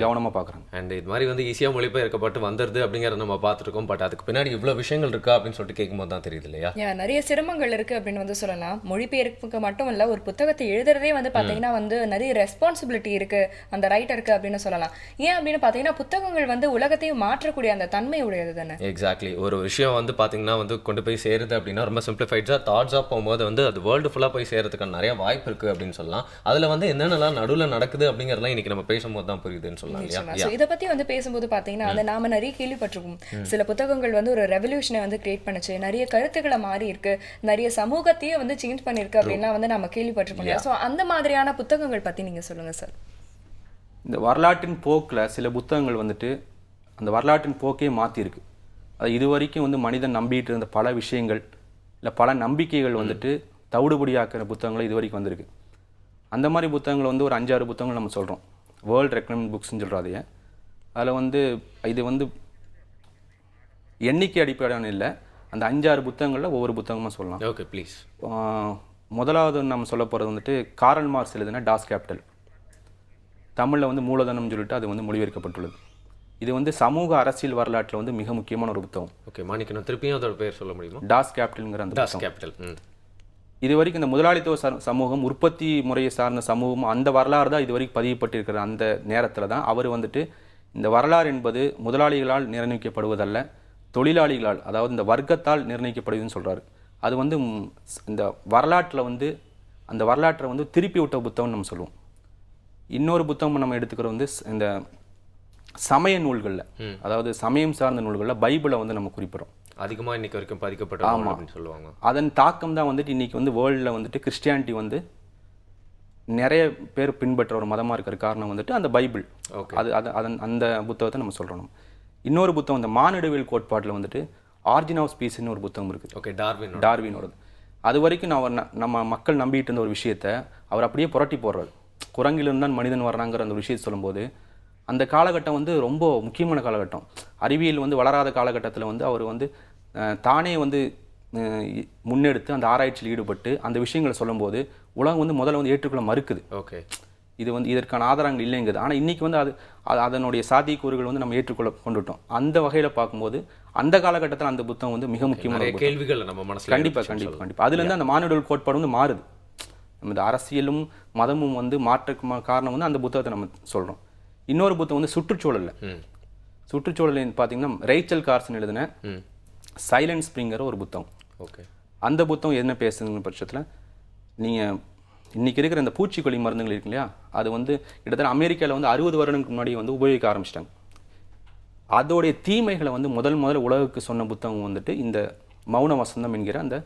கவனமாக பார்க்குறாங்க.
அண்ட் இது மாதிரி வந்து ஈஸியாக மொழிபெயர்க்கப்பட்டு வந்துடுது அப்படிங்கிறத நம்ம பார்த்துருக்கோம். பட் அதுக்கு பின்னாடி இவ்வளோ விஷயங்கள் இருக்கா அப்படின்னு சொல்லிட்டு கேட்கும்போது தான் தெரியுது இல்லையா?
நிறைய சிரமங்கள் இருக்கு அப்படின்னு வந்து சொல்லலாம். மொழிபெயர்ப்புக்கு மட்டும் இல்ல, ஒரு புத்தகத்தை எழுதுறதே வந்து பாத்தீங்கன்னா வந்து நிறைய ரெஸ்பான்சிபிலிட்டி இருக்கு அந்த ரைட்டருக்கு அப்படின்னு சொல்லலாம். ஏன் அப்படின்னு பாத்தீங்கன்னா புத்தகங்கள் வந்து உலகத்தையும் மாற்றக்கூடிய அந்த தன்மை உடையது தானே.
எக்ஸாக்ட்லி. ஒரு விஷயம் வந்து பார்த்தீங்கன்னா வந்து கொண்டு போய் சேருது அப்படின்னா ரொம்ப சிம்பிளிஃபைட்ஸாக தாட்ஸாக போகும்போது வந்து அது வேர்ல்டு ஃபுல்லாக போய் சேரதுக்கான நிறைய வாய்ப்பு இருக்குது அப்படின்னு சொல்லலாம். அதில் வந்து என்னென்னலாம் நடுவில் நடக்குது அப்படிங்கிறதெல்லாம் இன்னைக்கு நம்ம பேசும்போது தான் புரியுதுன்னு சொல்லலாம் இல்லையா?
இதை பற்றி வந்து பேசும்போது பார்த்தீங்கன்னா வந்து நாம நிறைய கேள்விப்பட்டிருக்கோம். சில புத்தகங்கள் வந்து ஒரு ரெவல்யூஷனை வந்து கிரியேட் பண்ணுச்சு, நிறைய கருத்துக்களை மாறி இருக்கு, நிறைய சமூகத்தையே வந்து சேஞ்ச் பண்ணிருக்கு அப்படின்லாம் வந்து நம்ம கேள்விப்பட்டிருக்கோம். ஸோ அந்த மாதிரியான புத்தகங்கள் பற்றி நீங்கள் சொல்லுங்கள் சார்.
இந்த வரலாற்றின் போக்கில் சில புத்தகங்கள் வந்துட்டு அந்த வரலாற்றின் போக்கே மாற்றிருக்கு. அது இது வரைக்கும் வந்து மனிதன் நம்பிட்டு இருந்த பல விஷயங்கள் இல்லை பல நம்பிக்கைகள் வந்துட்டு தவிடுபடியாக்குற புத்தகங்கள் இது வரைக்கும் வந்திருக்கு. அந்த மாதிரி புத்தகங்கள் வந்து ஒரு 5-6 புத்தகங்கள் நம்ம சொல்கிறோம். வேர்ல்டு ரெக்கமெண்ட் புக்ஸ்ன்னு சொல்கிறோம் அதையே. அதில் வந்து இது வந்து எண்ணிக்கை அடிப்படையான இல்லை, அந்த 5-6 புத்தகங்களில் ஒவ்வொரு புத்தகமாக சொல்லலாம்.
Okay please.
முதலாவது நம்ம சொல்ல போகிறது வந்துட்டு காரல் மார்க்ஸ் எழுதின டாஸ் கேபிட்டல். தமிழில் வந்து மூலதனம்னு சொல்லிட்டு அது வந்து மொழிபெயர்க்கப்பட்டுள்ளது. இது வந்து சமூக அரசியல் வரலாற்றில் வந்து மிக முக்கியமான ஒரு புத்தகம்.
ஓகே மாணிக்கணும், திருப்பியும் அதோட பேர் சொல்ல முடியுமா?
டாஸ் கேபிட்டல்ங்கிற அந்த
டாஸ் கேபிட்டல்.
இது வரைக்கும் இந்த முதலாளித்துவ சமூகம், உற்பத்தி முறையை சார்ந்த சமூகம், அந்த வரலாறு தான் இது வரைக்கும் பதியப்பட்டிருக்கிற அந்த நேரத்தில் தான் அவர் வந்துட்டு இந்த வரலாறு என்பது முதலாளிகளால் நிர்ணயிக்கப்படுவதல்ல, தொழிலாளிகளால், அதாவது இந்த வர்க்கத்தால் நிர்ணயிக்கப்படுதுன்னு சொல்கிறாரு. அது வந்து இந்த வரலாற்றில் வந்து அந்த வரலாற்றை வந்து திருப்பி விட்ட புத்தகம்னு நம்ம சொல்லுவோம். இன்னொரு புத்தகம் நம்ம எடுத்துக்கிற வந்து இந்த சமய நூல்களில், அதாவது சமயம் சார்ந்த நூல்களில் பைபிளை வந்து நம்ம குறிப்பிடுறோம்.
அதிகமாக இன்னைக்கு வரைக்கும் பதிக்கப்பட்ட அப்படின்னு சொல்லுவாங்க. அதன்
தாக்கம் தான் வந்துட்டு இன்னைக்கு வந்து வேர்ல்டில் வந்துட்டு கிறிஸ்டியானிட்டி வந்து நிறைய பேர் பின்பற்ற ஒரு மதமாக இருக்கிற காரணம் வந்துட்டு அந்த பைபிள். அது அதன் அந்த புத்தகத்தை நம்ம சொல்கிறோம். இன்னொரு புத்தகம் இந்த மானிடவியல் கோட்பாட்டில் வந்துட்டு ஆரிஜின் ஆஃப் ஸ்பீசிஸ்னு ஒரு புத்தகம் இருக்குது.
ஓகே,
டார்வினோடது. அது வரைக்கும் நம்ம மக்கள் நம்பிட்டு இருந்த ஒரு விஷயத்தை அவர் அப்படியே புரட்டி போடுறாரு. குரங்கிலிருந்து தான் மனிதன் வர்றாங்கிற அந்த விஷயத்தை சொல்லும்போது அந்த காலகட்டம் வந்து ரொம்ப முக்கியமான காலகட்டம். அறிவியல் வந்து வளராத காலகட்டத்தில் வந்து அவர் வந்து தானே வந்து முன்னெடுத்து அந்த ஆராய்ச்சியில் ஈடுபட்டு அந்த விஷயங்களை சொல்லும்போது உலகம் வந்து முதல்ல வந்து ஏற்றுக்கொள்ள மறுக்குது.
ஓகே,
இது வந்து இதற்கான ஆதாரங்கள் இல்லைங்குது. ஆனால் இன்றைக்கி வந்து அதனுடைய சாத்தியக்கூறுகள் வந்து நம்ம கொண்டுட்டோம். அந்த வகையில் பார்க்கும்போது அந்த காலகட்டத்தில் அந்த புத்தகம் வந்து மிக முக்கியமான
கேள்விகள் நம்ம மனசில்
கண்டிப்பாக அதுலேருந்து அந்த மானுடவியல் கோட்பாடு வந்து மாறுது. நம்ம இந்த அரசியலும் மதமும் வந்து மாற்றக்கு காரணம் வந்து அந்த புத்தகத்தை நம்ம சொல்கிறோம். இன்னொரு புத்தகம் வந்து சுற்றுச்சூழல் பார்த்தீங்கன்னா ரேச்சல் கார்சன் எழுதின சைலண்ட் ஸ்ப்ரிங்கிற ஒரு புத்தகம்.
ஓகே,
அந்த புத்தகம் என்ன பேசுதுங்கிற பட்சத்தில் நீங்கள் இன்றைக்கி இருக்கிற இந்த பூச்சிக்கொல்லி மருந்துகள் இருக்கு இல்லையா, அது வந்து கிட்டத்தட்ட அமெரிக்காவில் வந்து 60 வருடங்களுக்கு முன்னாடி வந்து உபயோகிக்க ஆரம்பிச்சிட்டாங்க. அதோடைய தீமைகளை வந்து முதல்ல உலகுக்கு சொன்ன புத்தகம் வந்துட்டு இந்த மௌன வசந்தம் என்கிற அந்த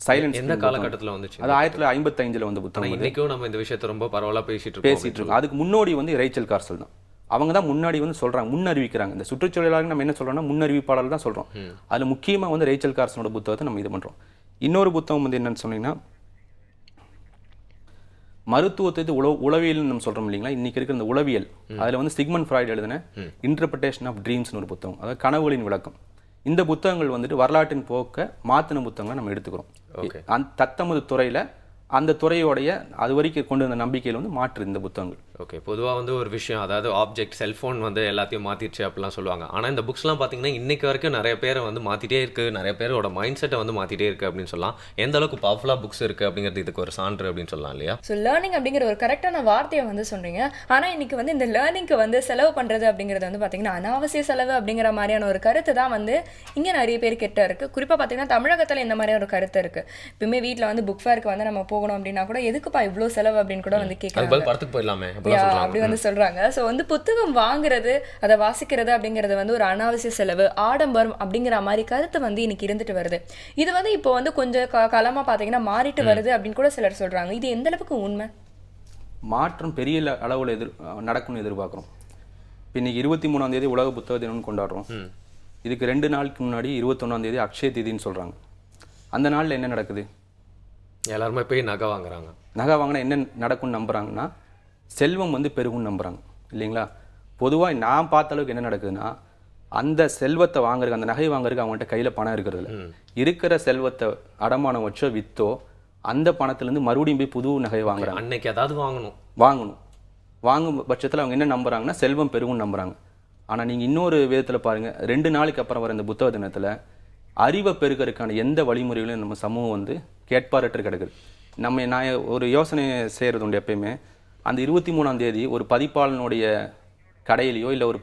சைலன்ஸ்.
எந்த காலகட்டத்தில் வந்துச்சு?
அது 1955 வந்த புத்தகம்.
இன்னைக்கும் நம்ம இந்த விஷயத்தை ரொம்ப பரவலாக பேசிட்டு இருக்கோம்.
அதுக்கு முன்னோடி வந்து ரேச்சல் கார்சல் தான். அவங்க தான் முன்னாடி வந்து சொல்கிறாங்க, முன்னறிவிக்கிறாங்க. இந்த சுற்றுச்சூழலாக நம்ம என்ன சொல்கிறோம்னா முன்னறிவிப்பாளர் தான் சொல்கிறோம். அதில் முக்கியமாக வந்து ரேச்சல் கார்சனோட புத்தகத்தை நம்ம இது பண்ணுறோம். இன்னொரு புத்தகம் வந்து என்னன்னு சொன்னீங்கன்னா மருத்துவத்தை உளவியல்னு நம்ம சொல்கிறோம் இல்லைங்களா. இன்றைக்கி இருக்கிற இந்த உளவியல் அதில் வந்து சிக்மண்ட் ஃப்ராய்டு எழுதின இன்டர்பிரிட்டேஷன் ஆஃப் ட்ரீம்ஸ்னு ஒரு புத்தகம், அதாவது கனவுகளின் விளக்கம். இந்த புத்தகங்கள் வந்துட்டு வரலாற்றின் போக்க மாற்றின புத்தகங்களை நம்ம எடுத்துக்கிறோம். தத்தமது துறையில் அந்த துறையோடைய அது வரைக்கும் கொண்டு வந்த நம்பிக்கையில் வந்து மாற்று இந்த புத்தகங்கள்.
ஓகே, பொதுவாக வந்து ஒரு விஷயம், அதாவது ஆப்ஜெக்ட் செல்ஃபோன் வந்து எல்லாத்தையும் மாற்றிடுச்சு அப்படிலாம் சொல்லுவாங்க. ஆனால் இந்த புக்ஸ்லாம் பார்த்தீங்கன்னா இன்றைக்கு வரைக்கும் நிறைய பேரை வந்து மாற்றிட்டே இருக்குது, நிறைய பேரோட மைண்ட் செட்டை வந்து மாற்றிட்டே இருக்குது அப்படின்னு சொல்லலாம். எந்த அளவுக்கு பவர்ஃபுல்லாக புக்ஸ் இருக்குது அப்படிங்கிறது இதுக்கு ஒரு சான்று அப்படின்னு சொல்லலாம் இல்லையா?
ஸோ லேர்னிங் அப்படிங்கிற ஒரு கரெக்டான வார்த்தையை வந்து சொல்கிறீங்க. ஆனால் இன்றைக்கி வந்து இந்த லேர்னிங்க்கு வந்து செலவு பண்ணுறது அப்படிங்கிறது வந்து பார்த்திங்கன்னா அனாவசிய செலவு அப்படிங்கிற மாதிரியான ஒரு கருத்து தான் வந்து இங்கே நிறைய பேர் கிட்ட இருக்குது. குறிப்பாக பார்த்திங்கன்னா தமிழகத்தில் இந்த மாதிரியான ஒரு கருத்து இருக்குது. இப்போயுமே வீட்டில் வந்து புக் ஃபேருக்கு வந்து நம்ம போகணும் அப்படின்னா கூட எதுக்குப்பா இவ்வளோ செலவு அப்படின்னு கூட வந்து கேட்குறாங்க.
படத்துக்கு போயிடலாமே
அப்படி வந்து சொல்றாங்க. ஸோ வந்து புத்தகம் வாங்குறது, அதை வாசிக்கிறது அப்படிங்கிறது வந்து ஒரு அனாவசிய செலவு, ஆடம்பரம் அப்படிங்கிற மாதிரி கருத்து வந்து இன்னைக்கு இருந்துட்டு வருது. இது வந்து இப்போ வந்து கொஞ்சம் காலமா பார்த்தீங்கன்னா மாறிட்டு வருது அப்படின்னு கூட சிலர் சொல்றாங்க. இது எந்த அளவுக்கு உண்மை?
மாற்றம் பெரிய அளவில் நடக்கும்னு எதிர்பார்க்குறோம். இப்போ இன்னைக்கு 23ஆம் தேதி உலக புத்தக தினம்னு கொண்டாடுறோம். இதுக்கு 2 நாளுக்கு முன்னாடி 21ஆம் தேதி அக்ஷய தீதின்னு சொல்றாங்க. அந்த நாளில் என்ன நடக்குது?
எல்லாருமே போய் நகை வாங்குறாங்க.
நகை வாங்கினா என்ன நடக்கும்னு நம்புறாங்கன்னா செல்வம் வந்து பெருகும்னு நம்புகிறாங்க இல்லைங்களா. பொதுவாக நான் பார்த்த அளவுக்கு என்ன நடக்குதுன்னா அந்த செல்வத்தை வாங்குறதுக்கு, அந்த நகை வாங்குறதுக்கு அவங்கள்ட்ட கையில் பணம் இருக்கிறதுல இருக்கிற செல்வத்தை அடமானம் வச்சோ விற்றோ அந்த பணத்துலேருந்து மறுபடியும் போய் புது நகையை வாங்குறாங்க.
அன்னைக்கு ஏதாவது வாங்கும் பட்சத்தில் அவங்க என்ன நம்புறாங்கன்னா செல்வம் பெருகும் நம்புறாங்க. ஆனால் நீங்கள் இன்னொரு விதத்தில் பாருங்கள், 2 நாளைக்கு அப்புறம் வர இந்த புத்தக தினத்தில் அறிவை பெருக்கிறதுக்கான எந்த வழிமுறைகளையும் நம்ம சமூகம் வந்து கேட்பாரற்று கிடக்குது. நான் ஒரு யோசனை செய்கிறது உண்டு எப்பயுமே. அந்த 23ஆம் தேதி ஒரு பதிப்பாளனுடைய கடையிலையோ இல்லை ஒரு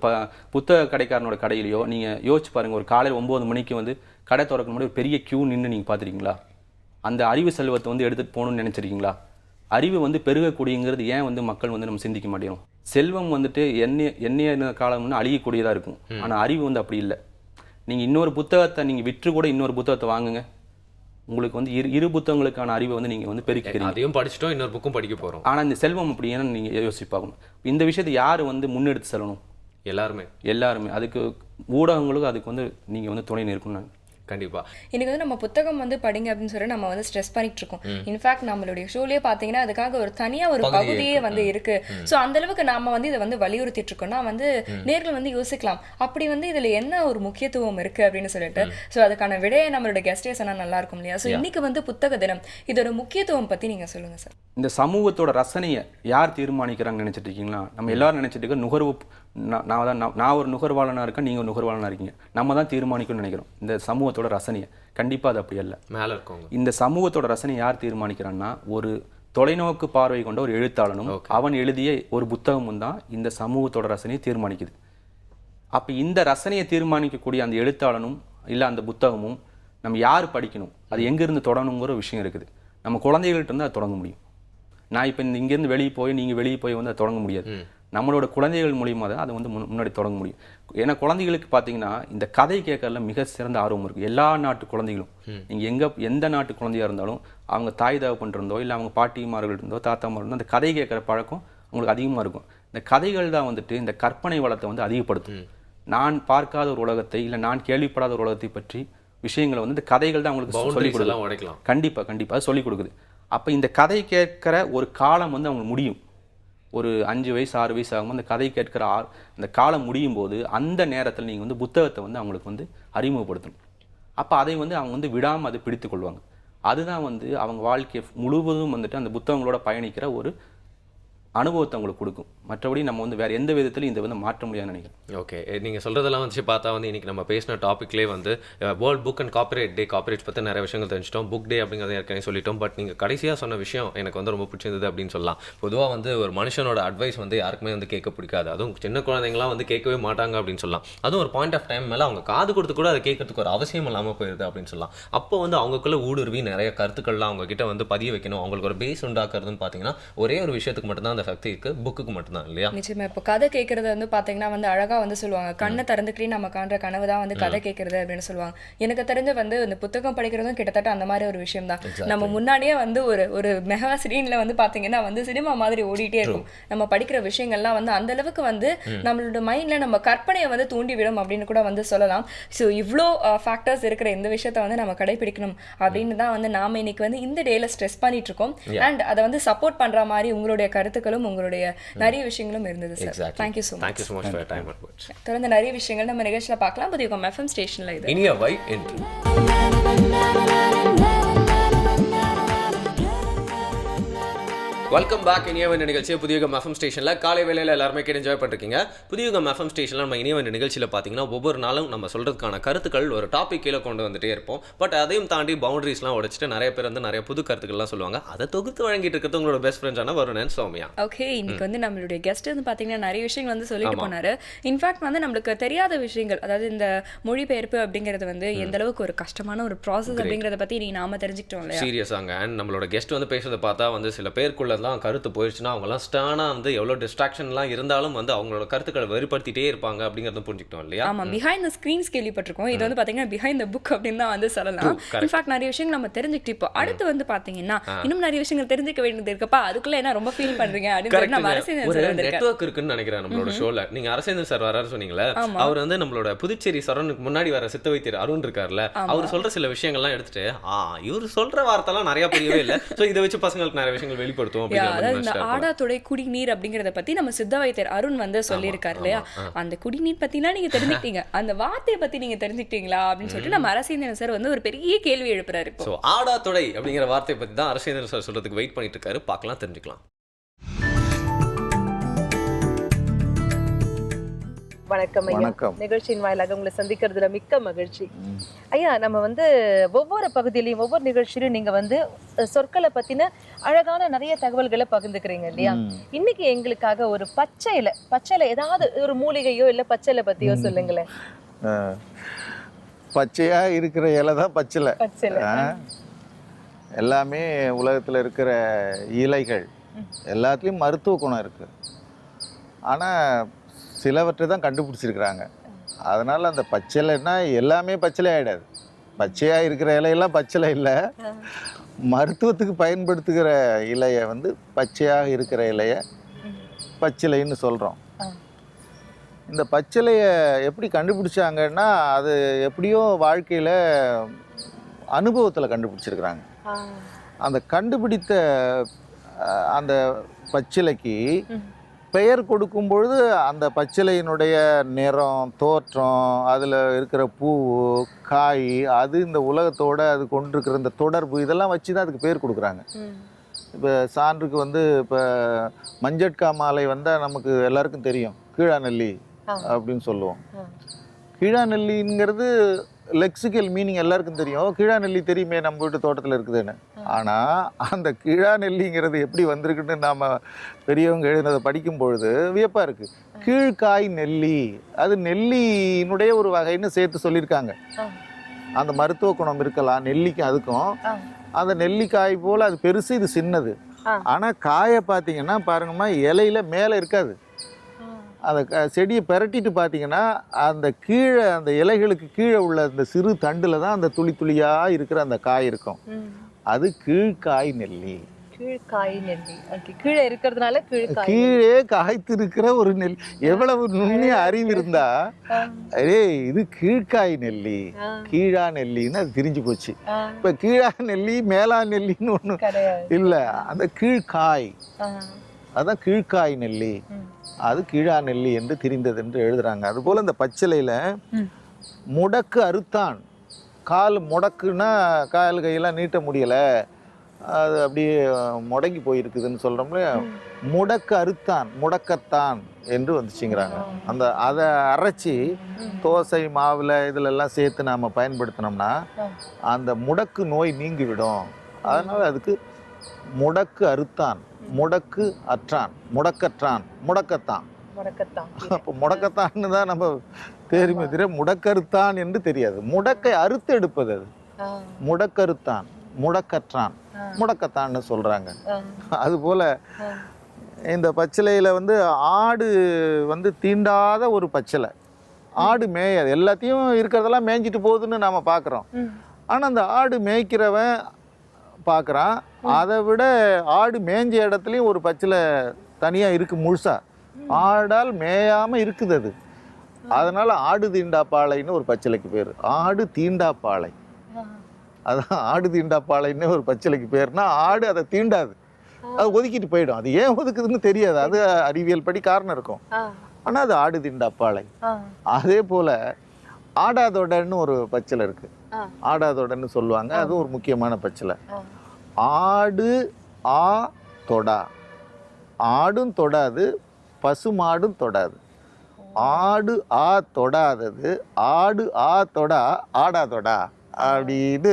புத்தக கடைக்காரனோட கடையிலையோ நீங்கள் யோசிச்சு பாருங்கள், ஒரு காலையில் 9 மணிக்கு வந்து கடை திறக்க முன்னாடி ஒரு பெரிய கியூ நின்று நீங்கள் பார்த்துருக்கீங்களா? அந்த அறிவு செல்வத்தை வந்து எடுத்துகிட்டு போகணும்னு நினச்சிருக்கீங்களா? அறிவு வந்து பெருகக்கூடியங்கிறது ஏன் வந்து மக்கள் வந்து நம்ம சிந்திக்க மாட்டேங்கிறோம்? செல்வம் வந்துட்டு எண்ணிய காலம்னு அழியக்கூடியதாக இருக்கும். ஆனால் அறிவு வந்து அப்படி இல்லை. நீங்கள் இன்னொரு புத்தகத்தை நீங்கள் விற்று கூட இன்னொரு புத்தகத்தை வாங்குங்க, உங்களுக்கு வந்து இரு புத்தகங்களுக்கான அறிவை வந்து நீங்கள் வந்து பெருக்கிறீங்க. அதையும் படிச்சுட்டோம், இன்னொரு புக்கும் படிக்க போகிறோம்.
ஆனால் இந்த செல்வம் அப்படி ஏன்னு நீங்கள் யோசிச்சு பார்க்கணும். இந்த விஷயத்தை யார் வந்து முன்னெடுத்து செல்லணும்? எல்லாருமே. அதுக்கு ஊடகங்களுக்கும் அதுக்கு வந்து நீங்கள் வந்து துணை நிற்கணும்.
கண்டிப்பா.
இன்னைக்கு வந்து நம்ம புத்தகம் வந்து படிங்க அப்படின்னு சொல்லி நம்ம வந்து ஸ்ட்ரெஸ் பண்ணிட்டு இருக்கோம். இன்ஃபேக்ட் நம்மளுடைய ஷோலயே பாத்தீங்கன்னா அதுக்காக ஒரு தனியா ஒரு பகுதியே வந்து இருக்கு. ஸோ அந்த அளவுக்கு நாம வந்து இதை வந்து வலியுறுத்திட்டு இருக்கோம்னா வந்து நேர்கள் வந்து யோசிக்கலாம், அப்படி வந்து இதுல என்ன ஒரு முக்கியத்துவம் இருக்கு அப்படின்னு சொல்லிட்டு. ஸோ அதுக்கான விடையை நம்மளோட கெஸ்டே சொன்னா நல்லா இருக்கும் இல்லையா? ஸோ இன்னைக்கு வந்து புத்தக தினம், இதோட முக்கியத்துவம் பத்தி நீங்க சொல்லுங்க சார்.
இந்த சமூகத்தோட ரசனையை யார் தீர்மானிக்கிறாங்கன்னு நினைச்சிட்டு இருக்கீங்களா? நம்ம எல்லாரும் நினைச்சிட்டு இருக்க நுகர்வு. நான் ஒரு நுகர்வாளனாக இருக்கேன், நீங்கள் ஒரு நுகர்வாளனாக இருக்கீங்க, நம்ம தான் தீர்மானிக்கணும்னு நினைக்கிறோம் இந்த சமூகத்தோட ரசனையை. கண்டிப்பாக அது அப்படி அல்ல.
மேலே இருக்கவங்க. இந்த
சமூகத்தோட ரசனையை யார் தீர்மானிக்கிறான்னா ஒரு தொலைநோக்கு பார்வை கொண்ட ஒரு எழுத்தாளனும் அவன் எழுதிய ஒரு புத்தகமும் தான் இந்த சமூகத்தோட ரசனையை தீர்மானிக்குது. அப்போ இந்த ரசனையை தீர்மானிக்கக்கூடிய அந்த எழுத்தாளனும் இல்லை அந்த புத்தகமும் நம்ம யார் படிக்கணும், அது எங்கேருந்து தொடங்கணுங்கிற விஷயம் இருக்குது. நம்ம குழந்தைகள்கிட்ட இருந்து அதை தொடங்க முடியும். நான் இப்போ இங்கேருந்து வெளியே போய் நீங்கள் வெளியே போய் வந்து அதை தொடங்க முடியாது. நம்மளோட குழந்தைகள் மூலியமாக தான் அதை வந்து முன்னாடி தொடங்க முடியும். ஏன்னா குழந்தைகளுக்கு பார்த்தீங்கன்னா இந்த கதை கேட்கறதுல மிக சிறந்த ஆர்வம் இருக்குது. எல்லா நாட்டு குழந்தைகளும், நீங்கள் எந்த நாட்டு குழந்தையாக இருந்தாலும் அவங்க தாய் தகப்பன் இருந்தோ இல்லை அவங்க பாட்டிமார்கள் இருந்தோ தாத்தாமார்கள் இருந்தோ அந்த கதை கேட்குற பழக்கம் அவங்களுக்கு அதிகமாக இருக்கும். இந்த கதைகள் தான் வந்துட்டு இந்த கற்பனை வளத்தை வந்து அதிகப்படுத்தும். நான் பார்க்காத ஒரு உலகத்தை இல்லை நான் கேள்விப்படாத ஒரு உலகத்தை பற்றி விஷயங்களை வந்து இந்த கதைகள் தான் அவங்களுக்கு சொல்லிக் கொடுக்கலாம். கண்டிப்பாக அது சொல்லிக் கொடுக்குது. அப்போ இந்த கதை கேட்குற ஒரு காலம் வந்து அவங்களுக்கு முடியும். ஒரு 5 வயசு 6 வயசு ஆகும் அந்த கதை கேட்குற அந்த காலம் முடியும் போது அந்த நேரத்தில் நீங்கள் வந்து புத்தகத்தை வந்து அவங்களுக்கு வந்து அறிமுகப்படுத்தணும். அப்போ அதை வந்து அவங்க வந்து விடாமல் அதை பிடித்து கொள்வாங்க. அதுதான் வந்து அவங்க வாழ்க்கை முழுவதும் வந்துட்டு அந்த புத்தகங்களோட பயணிக்கிற ஒரு அனுபவத்தை அவங்களுக்கு கொடுக்கும். மற்றபடி நம்ம வந்து வேறு எந்த விதத்திலும் இதை வந்து மாற்ற முடியாதுன்னு நினைக்கிறேன்.
ஓகே, நீங்கள் சொல்கிறதெல்லாம் வந்து பார்த்தா வந்து இன்றைக்கி நம்ம பேசின டாப்பிக்லேயே வந்து world book and copyright day, copyrights பற்றி நிறைய விஷயங்கள் தெரிஞ்சிட்டோம். புக் டே அப்படிங்கிறத ஏற்கனவே சொல்லிட்டோம். பட் நீங்கள் கடைசியாக சொன்ன விஷயம் எனக்கு வந்து ரொம்ப பிடிச்சிருந்தது அப்படின்னு சொல்லலாம். பொதுவாக வந்து ஒரு மனுஷனோட அட்வைஸ் வந்து யாருக்குமே வந்து கேட்க பிடிக்காது. அதுவும் சின்ன குழந்தைங்களாம் வந்து கேட்கவே மாட்டாங்க அப்படின்னு சொல்லலாம். அதுவும் ஒரு பாயிண்ட் ஆஃப் டைம் மேலே அவங்க காது கொடுத்து கூட அதை கேட்கறதுக்கு ஒரு அவசியம் இல்லாமல் போயிருது அப்படின்னு சொல்லலாம். அப்போ வந்து அவங்களுக்குள்ள ஊடுருவி நிறைய கருத்துக்கள்லாம் அவங்க கிட்ட வந்து பதிய வைக்கணும், அவங்களுக்கு ஒரு பேஸ் உண்டாக்குறதுன்னு பார்த்தீங்கன்னா ஒரே ஒரு விஷயத்துக்கு மட்டும்தான் அந்த சக்தி இருக்குது, புக்குக்கு மட்டும்தான் இல்லையா?
நிச்சயமா. இப்போ கதை கேட்கறது வந்து பார்த்தீங்கன்னா வந்து அழகாக வந்து சொல்லுவாங்க, கண்ணை திறந்துக்கிட்டே நம்ம காண்ற கனவு தான் வந்து கதை கேட்கறது அப்படின்னு சொல்லுவாங்க. எனக்கு தெரிஞ்ச வந்து இந்த புத்தகம் படிக்கிறதும் கிட்டத்தட்ட அந்த மாதிரி ஒரு விஷயம் தான். நம்ம முன்னாடியே வந்து ஒரு மெகா ஸ்க்ரீனில் வந்து பார்த்தீங்கன்னா வந்து சினிமா மாதிரி ஓடிட்டே இருக்கும். நம்ம படிக்கிற விஷயங்கள்லாம் வந்து அந்த அளவுக்கு வந்து நம்மளோட மைண்டில் நம்ம கற்பனையை வந்து தூண்டிவிடும் அப்படின்னு கூட வந்து சொல்லலாம். ஸோ இவ்வளோ ஃபேக்டர்ஸ் இருக்கிற இந்த விஷயத்த வந்து நம்ம கடைபிடிக்கணும் அப்படின்னு தான் வந்து நாம இன்னைக்கு வந்து இந்த டேல ஸ்ட்ரெஸ் பண்ணிட்டு இருக்கோம். அண்ட் அதை வந்து சப்போர்ட் பண்ற மாதிரி உங்களுடைய கருத்துக்களும் உங்களுடைய நிறைய விஷயங்களும் இருந்தது sir. Thank you so much
for your time.
தொடர்ந்து நிறைய விஷயங்கள் நம்ம நிகழ்ச்சியில் பார்க்கலாம். புதிய எஃப்எம் ஸ்டேஷன்ல இது
இனிய வை என்று வெல்கம் பேக். இனியவன் நிகழ்ச்சியை புதியுகம் எஃப்எம் ஸ்டேஷனில் காலை வேளையில் எல்லாருமே கேட்டு என்ஜாய் பண்ணிருக்கீங்க. புதியுகம் எஃப்எம் ஸ்டேஷனில் நம்ம இனியவன் நிகழ்ச்சியில் பார்த்தீங்கன்னா ஒவ்வொரு நாளும் நம்ம சொல்கிறதுக்கான கருத்துக்கள் ஒரு டாபிக் கீழே கொண்டு வந்துட்டே இருப்போம். பட் அதையும் தாண்டி பவுண்டரிஸ்லாம் உடைச்சிட்டு நிறைய பேர் வந்து நிறைய புது கருத்துக்கள்லாம் சொல்லுவாங்க. அதை தொகுத்து வழங்கிட்டு இருக்கிறது உங்களோட பெஸ்ட் ஃப்ரெண்ட்ஸான வருணன் சௌமியா.
ஓகே, இன்னைக்கு வந்து நம்மளுடைய கெஸ்ட் வந்து பார்த்தீங்கன்னா நிறைய விஷயங்கள் வந்து சொல்லிட்டு போனாரு. இன்ஃபேக்ட் வந்து நம்மளுக்கு தெரியாத விஷயங்கள், அதாவது இந்த மொழிபெயர்ப்பு அப்படிங்கிறது வந்து எந்த அளவுக்கு ஒரு கஷ்டமான ஒரு ப்ராசஸ் அப்படிங்கிறத பற்றி நீ நாம தெரிஞ்சுக்கிட்டோம் இல்லையா?
சீரியஸாங்க. அண்ட் நம்மளோட கெஸ்ட் வந்து பேசுறதை பார்த்தா வந்து சில பேருக்குள்ள தான் கருத்து போயிடுச்சுன்னா அவங்கலாம் ஸ்டானாக வந்து எவ்வளோ டிஸ்ட்ராக்ஷன்லாம் இருந்தாலும் வந்து அவங்களோட கருத்துக்களை வெளிப்படுத்திட்டே இருப்பாங்க அப்படிங்கிறத புரிஞ்சுக்கிட்டோம் இல்லையா?
ஆமாம், பிஹைண்ட் த ஸ்க்ரீன்ஸ் கேள்விப்பட்டிருக்கோம். இது வந்து பார்த்தீங்கன்னா பிஹைண்ட் த புக் அப்படின்னு தான் வந்து சொல்லலாம். இன்ஃபேக்ட் நிறைய விஷயங்கள் நம்ம தெரிஞ்சுக்கிட்டு இப்போ அடுத்து வந்து பார்த்தீங்கன்னா இன்னும் நிறைய விஷயங்கள் தெரிஞ்சுக்க வேண்டியது இருக்கப்பா. அதுக்குள்ள என்ன ரொம்ப ஃபீல் பண்றீங்க அப்படின்னு நம்ம அரசேந்திரன் சார் வந்து
நெட்வொர்க் இருக்குன்னு நினைக்கிறேன் நம்மளோட ஷோல. நீங்க அரசேந்திரன் சார் வராரு சொன்னீங்களே, அவர் வந்து நம்மளோட புதுச்சேரி சரவணுக்கு முன்னாடி வர சித்த வைத்தியர் அருண் இருக்காருல்ல, அவர் சொல்ற சில விஷயங்கள்லாம் எடுத்துட்டு இவர் சொல்ற வார்த்தைலாம் நிறைய புரியவே இல்லை, ஸோ இதை வச்சு பசங்களுக்கு நிறைய விஷயங்கள் வெளிப்படுத்தும் அப்படிங்கிற
இந்த ஆடாத்தொடை குடிநீர் அப்படிங்கறத பத்தி நம்ம சித்த வைத்தியர் அருண் வந்து சொல்லியிருக்காரு இல்லையா. அந்த குடிநீர் பத்திலாம் நீங்க தெரிஞ்சுக்கிட்டீங்க, அந்த வார்த்தையை பத்தி நீங்க தெரிஞ்சுக்கிட்டீங்களா அப்படின்னு சொல்லிட்டு நம்ம அரசேந்திரன் சார் வந்து ஒரு பெரிய கேள்வி எழுப்புறாரு. இப்போ
ஆடாத்தொடை அப்படிங்கிற வார்த்தையை பத்தி தான் அரசேந்திரன் சார் சொல்றதுக்கு வெயிட் பண்ணிட்டு இருக்காரு. பார்க்கலாம், தெரிஞ்சுக்கலாம்.
வணக்கம் ஐயா. நிகழ்ச்சியின் வாயிலாக உங்களை சந்திக்கிறதுல மிக்க மகிழ்ச்சி ஐயா. நம்ம வந்து ஒவ்வொரு பகுதியிலையும் ஒவ்வொரு நிகழ்ச்சியிலும் நீங்க வந்து சொற்களை பத்தின அழகான நிறைய தகவல்களை பகிர்ந்துக்கிறீங்க இல்லையா. இன்னைக்கு எங்களுக்காக ஒரு பச்சையில ஏதாவது ஒரு மூலிகையோ இல்ல பச்சையில பத்தியோ சொல்லுங்களேன்.
பச்சையா இருக்கிற இலை தான் பச்சிலை. எல்லாமே உலகத்துல இருக்கிற இலைகள் எல்லாத்துலேயும் மருத்துவ குணம் இருக்கு. ஆனா சிலவற்றை தான் கண்டுபிடிச்சிருக்கிறாங்க. அதனால் அந்த பச்சிலைன்னா எல்லாமே பச்சிலை ஆகிடாது. பச்சையாக இருக்கிற இலையெல்லாம் பச்சிலை இல்லை. மருத்துவத்துக்கு பயன்படுத்துகிற இலையை வந்து பச்சையாக இருக்கிற இலையை பச்சிலைன்னு சொல்கிறோம். இந்த பச்சிலையை எப்படி கண்டுபிடிச்சாங்கன்னா அது எப்படியோ வாழ்க்கையில் அனுபவத்தில் கண்டுபிடிச்சிருக்கிறாங்க. அந்த கண்டுபிடித்த அந்த பச்சிலைக்கு பெயர் கொடுக்கும் பொழுது அந்த பச்சிலையினுடைய நிறம், தோற்றம், அதில் இருக்கிற பூ, காய், அது இந்த உலகத்தோடு அது கொண்டிருக்கிற இந்த தொடர்பு இதெல்லாம் வச்சு தான் அதுக்கு பேர் கொடுக்குறாங்க. இப்போ சான்றுக்கு வந்து இப்போ மஞ்சட்கா மாலை வந்தால் நமக்கு எல்லாருக்கும் தெரியும், கீழாநெல்லி அப்படின்னு சொல்லுவோம். கீழாநெல்லிங்கிறது லெக்சிக்கல் மீனிங் எல்லாருக்கும் தெரியும். கீழாநெல்லி தெரியுமே நம்ம வீட்டு தோட்டத்தில் இருக்குதுன்னு. ஆனால் அந்த கீழாநெல்லிங்கிறது எப்படி வந்திருக்குன்னு நாம் பெரியவங்க எழுதினதை படிக்கும் பொழுது வியப்பாக இருக்குது. கீழ்காய் நெல்லி, அது நெல்லியினுடைய ஒரு வகைன்னு சேர்த்து சொல்லியிருக்காங்க. அந்த மருத்துவ குணம் இருக்கலாம் நெல்லிக்கு. அதுக்கும் அந்த நெல்லிக்காய் போல் அது பெருசு, இது சின்னது. ஆனால் காயை பார்த்தீங்கன்னா பாருங்கம்மா, இலையில மேலே இருக்காது. அந்த செடியை பெரட்டிட்டு பார்த்தீங்கன்னா அந்த கீழே அந்த இலைகளுக்கு கீழே உள்ள அந்த சிறு தண்டில் தான் அந்த துளி துளியாக இருக்கிற அந்த காய் இருக்கும். அது கீழ்காய் நெல்லி.
கீழ்காய் நெல்லி கீழே இருக்கிறதுனால
கீழே காய்த்து இருக்கிற ஒரு நெல்லி. எவ்வளவு நுண்ணிய அறிவு இருந்தா இது கீழ்காய் நெல்லி, கீழா நெல்லின்னு அது தெரிஞ்சு போச்சு. இப்ப கீழா நெல்லி மேலா நெல்லின்னு ஒண்ணு இல்ல, அந்த கீழ்காய், அதான் கீழ்காய் நெல்லி, அது கீழா நெல்லி என்று தெரிந்தது என்று எழுதுறாங்க. அதுபோல் இந்த பச்சிலையில் முடக்கு அறுத்தான், கால் முடக்குன்னா கால் கையெல்லாம் நீட்ட முடியலை, அது அப்படியே முடங்கி போயிருக்குதுன்னு சொல்கிறோம்ல, முடக்கு அறுத்தான், முடக்கத்தான் என்று வந்துச்சுங்கிறாங்க. அதை அரைச்சி தோசை மாவில் இதிலெல்லாம் சேர்த்து நாம் பயன்படுத்தினோம்னா அந்த முடக்கு நோய் நீங்கிவிடும். அதனால் அதுக்கு முடக்கு அறுத்தான், முடக்கு அற்றான், முடக்கற்றான், முடக்கத்தான். அப்போ முடக்கத்தான்னு தான் நம்ம தெரியுமே தவிர முடக்கறுத்தான் என்று தெரியாது. முடக்கை அறுத்து எடுப்பது அது. முடக்கறுத்தான், முடக்கற்றான், முடக்கத்தான்னு சொல்றாங்க. அதுபோல இந்த பச்சிலையில வந்து ஆடு வந்து தீண்டாத ஒரு பச்சிலை. ஆடு மேயாது, எல்லாத்தையும் இருக்கிறதெல்லாம் மேய்ஞ்சிட்டு போகுதுன்னு நாம பார்க்குறோம். ஆனால் அந்த ஆடு மேய்க்கிறவன் பார்க்குறான், அதை விட ஆடு மேய்ஞ்ச இடத்துலையும் ஒரு பச்சிலை தனியாக இருக்குது முழுசா. ஆடால் மேயாமல் இருக்குது அது. அதனால் ஆடு தீண்டாப்பாளைன்னு ஒரு பச்சிலைக்கு பேர். ஆடு தீண்டாப்பாளை, அதான் ஆடு தீண்டாப்பாளைன்னு ஒரு பச்சிலைக்கு பேர்னா ஆடு அதை தீண்டாது, அது ஒதுக்கிட்டு போயிடும். அது ஏன் ஒதுக்குதுன்னு தெரியாது, அது அறிவியல் படி காரணம் இருக்கும். ஆனால் அது ஆடு தீண்டாப்பாளை. அதே போல் ஆடாதொடன்னு ஒரு பச்சிலை இருக்குது. ஆடாதொடன்னு சொல்லுவாங்க, அது ஒரு முக்கியமான பச்சிலை. ஆடு ஆ தொடா, ஆடும் தொடாது, பசுமாடும் தொடாது. ஆடு ஆ தொடாதது, ஆடு ஆ தொடா, ஆடாதொடா அப்படின்னு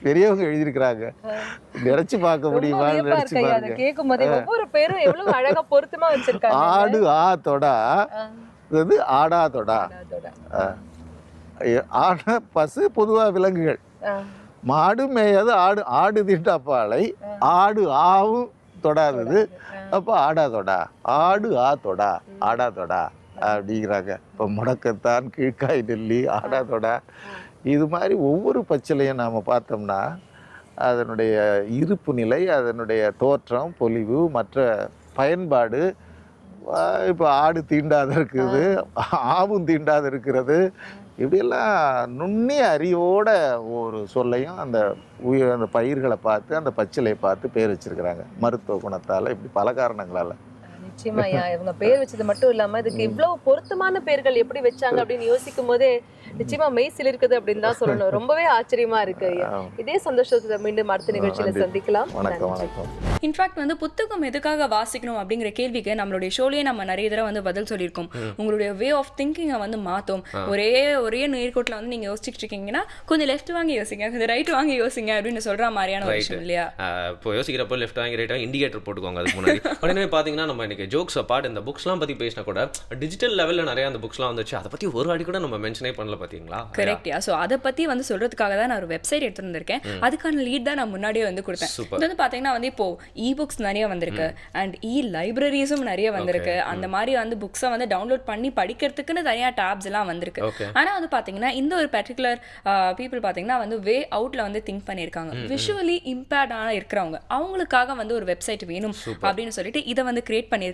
பெரியவங்க எழுதியிருக்கிறாங்க. நினைச்சு பார்க்க முடியுமா? நினைச்சு பாருங்க.
கேட்கும்போது ஒவ்வொரு பேரும் எவ்வளவு அழகா பொருத்தமா வச்சிருக்காங்க.
ஆடு ஆ தொடா, இது ஆடாதொடா. ஆட பசு பொதுவா விலங்குகள், மாடு மேயாது, ஆடு ஆடு தீண்டாப்பாலை, ஆடு ஆவும் தொடாதது, அப்போ ஆடாதொடா, ஆடு ஆ தொடா, ஆடாதொடா அப்படிங்கிறாங்க. இப்போ முடக்கத்தான், கீழ்காய் நெல்லி, ஆடாதொடா, இது மாதிரி ஒவ்வொரு பச்சிலையும் நாம் பார்த்தோம்னா அதனுடைய இருப்பு நிலை, அதனுடைய தோற்றம், பொலிவு, மற்ற பயன்பாடு. இப்போ ஆடு தீண்டாத இருக்குது, ஆவும் தீண்டாத இருக்கிறது, இப்படியெல்லாம் நுண்ணிய அறிவோட ஒரு சொல்லையும் அந்த பயிர்களை பார்த்து அந்த பச்சிலையை பார்த்து பேர் வச்சிருக்கிறாங்க. மருத்துவ குணத்தால் இப்படி பல காரணங்களால்.
நிச்சயமா ஐயா, இவங்க பேர் வச்சது மட்டும் இல்லாம இதுக்கு இவ்வளவு பொருத்தமான பேர்கள் எப்படி வச்சாங்க அப்படின்னு யோசிக்கும் போதே நிச்சயமா மெய் சிலிர்க்குது அப்படின்னு தான் சொல்லணும். ரொம்பவே ஆச்சரியமா இருக்கு ஐயா. இதே சந்தோஷத்தை மீண்டும் அடுத்த நிகழ்ச்சியில சந்திக்கலாம்.
வணக்கம். வணக்கம்.
இன்ஃபேக்ட் வந்து புத்தகம் எதுக்காக வாசிக்கணும் அப்படிங்கிற கேள்விக்கு நம்மளுடைய ஷோலயே நம்ம நிறைய தடவை வந்து பதில் சொல்லியிருக்கோம். உங்களுடைய வே ஆஃப் திங்கிங்கை வந்து மாற்றும். ஒரே நேர்கோட்டில் வந்து நீங்க யோசிச்சுட்டு இருக்கீங்கன்னா கொஞ்சம் லெஃப்ட் வாங்கி யோசிங்க, கொஞ்சம் ரைட் வாங்கி யோசிங்க அப்படின்னு சொல்ற மாதிரியான ஒரு விஷயம் இல்லையா?
இப்போ யோசிக்கிறப்போ லெஃப்ட் வாங்கி ரைட் வாங்கி இண்டிகேட்டர் போட்டுக்கோங்க அதுக்கு முன்னாடி. உடனே பார்த்தீங்கன்னா நம்ம இன்னைக்கு ஜோக்ஸ் அப்பார்ட் இந்த புக்ஸ்லாம் பற்றி பேசினா கூட டிஜிட்டல் லெவலில் நிறைய அந்த புக்ஸ்லாம் வந்துச்சு. அதை பற்றி ஒரு அடி கூட நம்ம மென்ஷனே பண்ணல பார்த்தீங்களா?
கரெக்டியா. ஸோ அதை பற்றி வந்து சொல்றதுக்காக தான் நான் ஒரு வெப்சைட் எடுத்து வந்திருக்கேன். அதுக்கான லீட் தான் நான் முன்னாடியே வந்து கொடுத்தேன். இது வந்து பார்த்தீங்கன்னா வந்து இப்போ இ புக்ஸ் நிறைய வந்திருக்கு அண்ட் இ லைப்ரரிஸும் நிறைய வந்திருக்கு. அந்த மாதிரி வந்து புக்ஸை வந்து டவுன்லோட் பண்ணி படிக்கிறதுக்குன்னு தனியாக டேப்ஸ் எல்லாம் வந்திருக்கு. ஆனால் வந்து பார்த்தீங்கன்னா இந்த ஒரு பர்டிகுலர் பீப்புள் பார்த்தீங்கன்னா வந்து வே அவுட்ல வந்து திங்க் பண்ணியிருக்காங்க. விஷுவலி இம்பேர்டான இருக்கிறவங்க அவங்களுக்காக வந்து ஒரு வெப்சைட் வேணும் அப்படின்னு சொல்லிட்டு இதை வந்து கிரியேட் பண்ணியிருக்காங்க.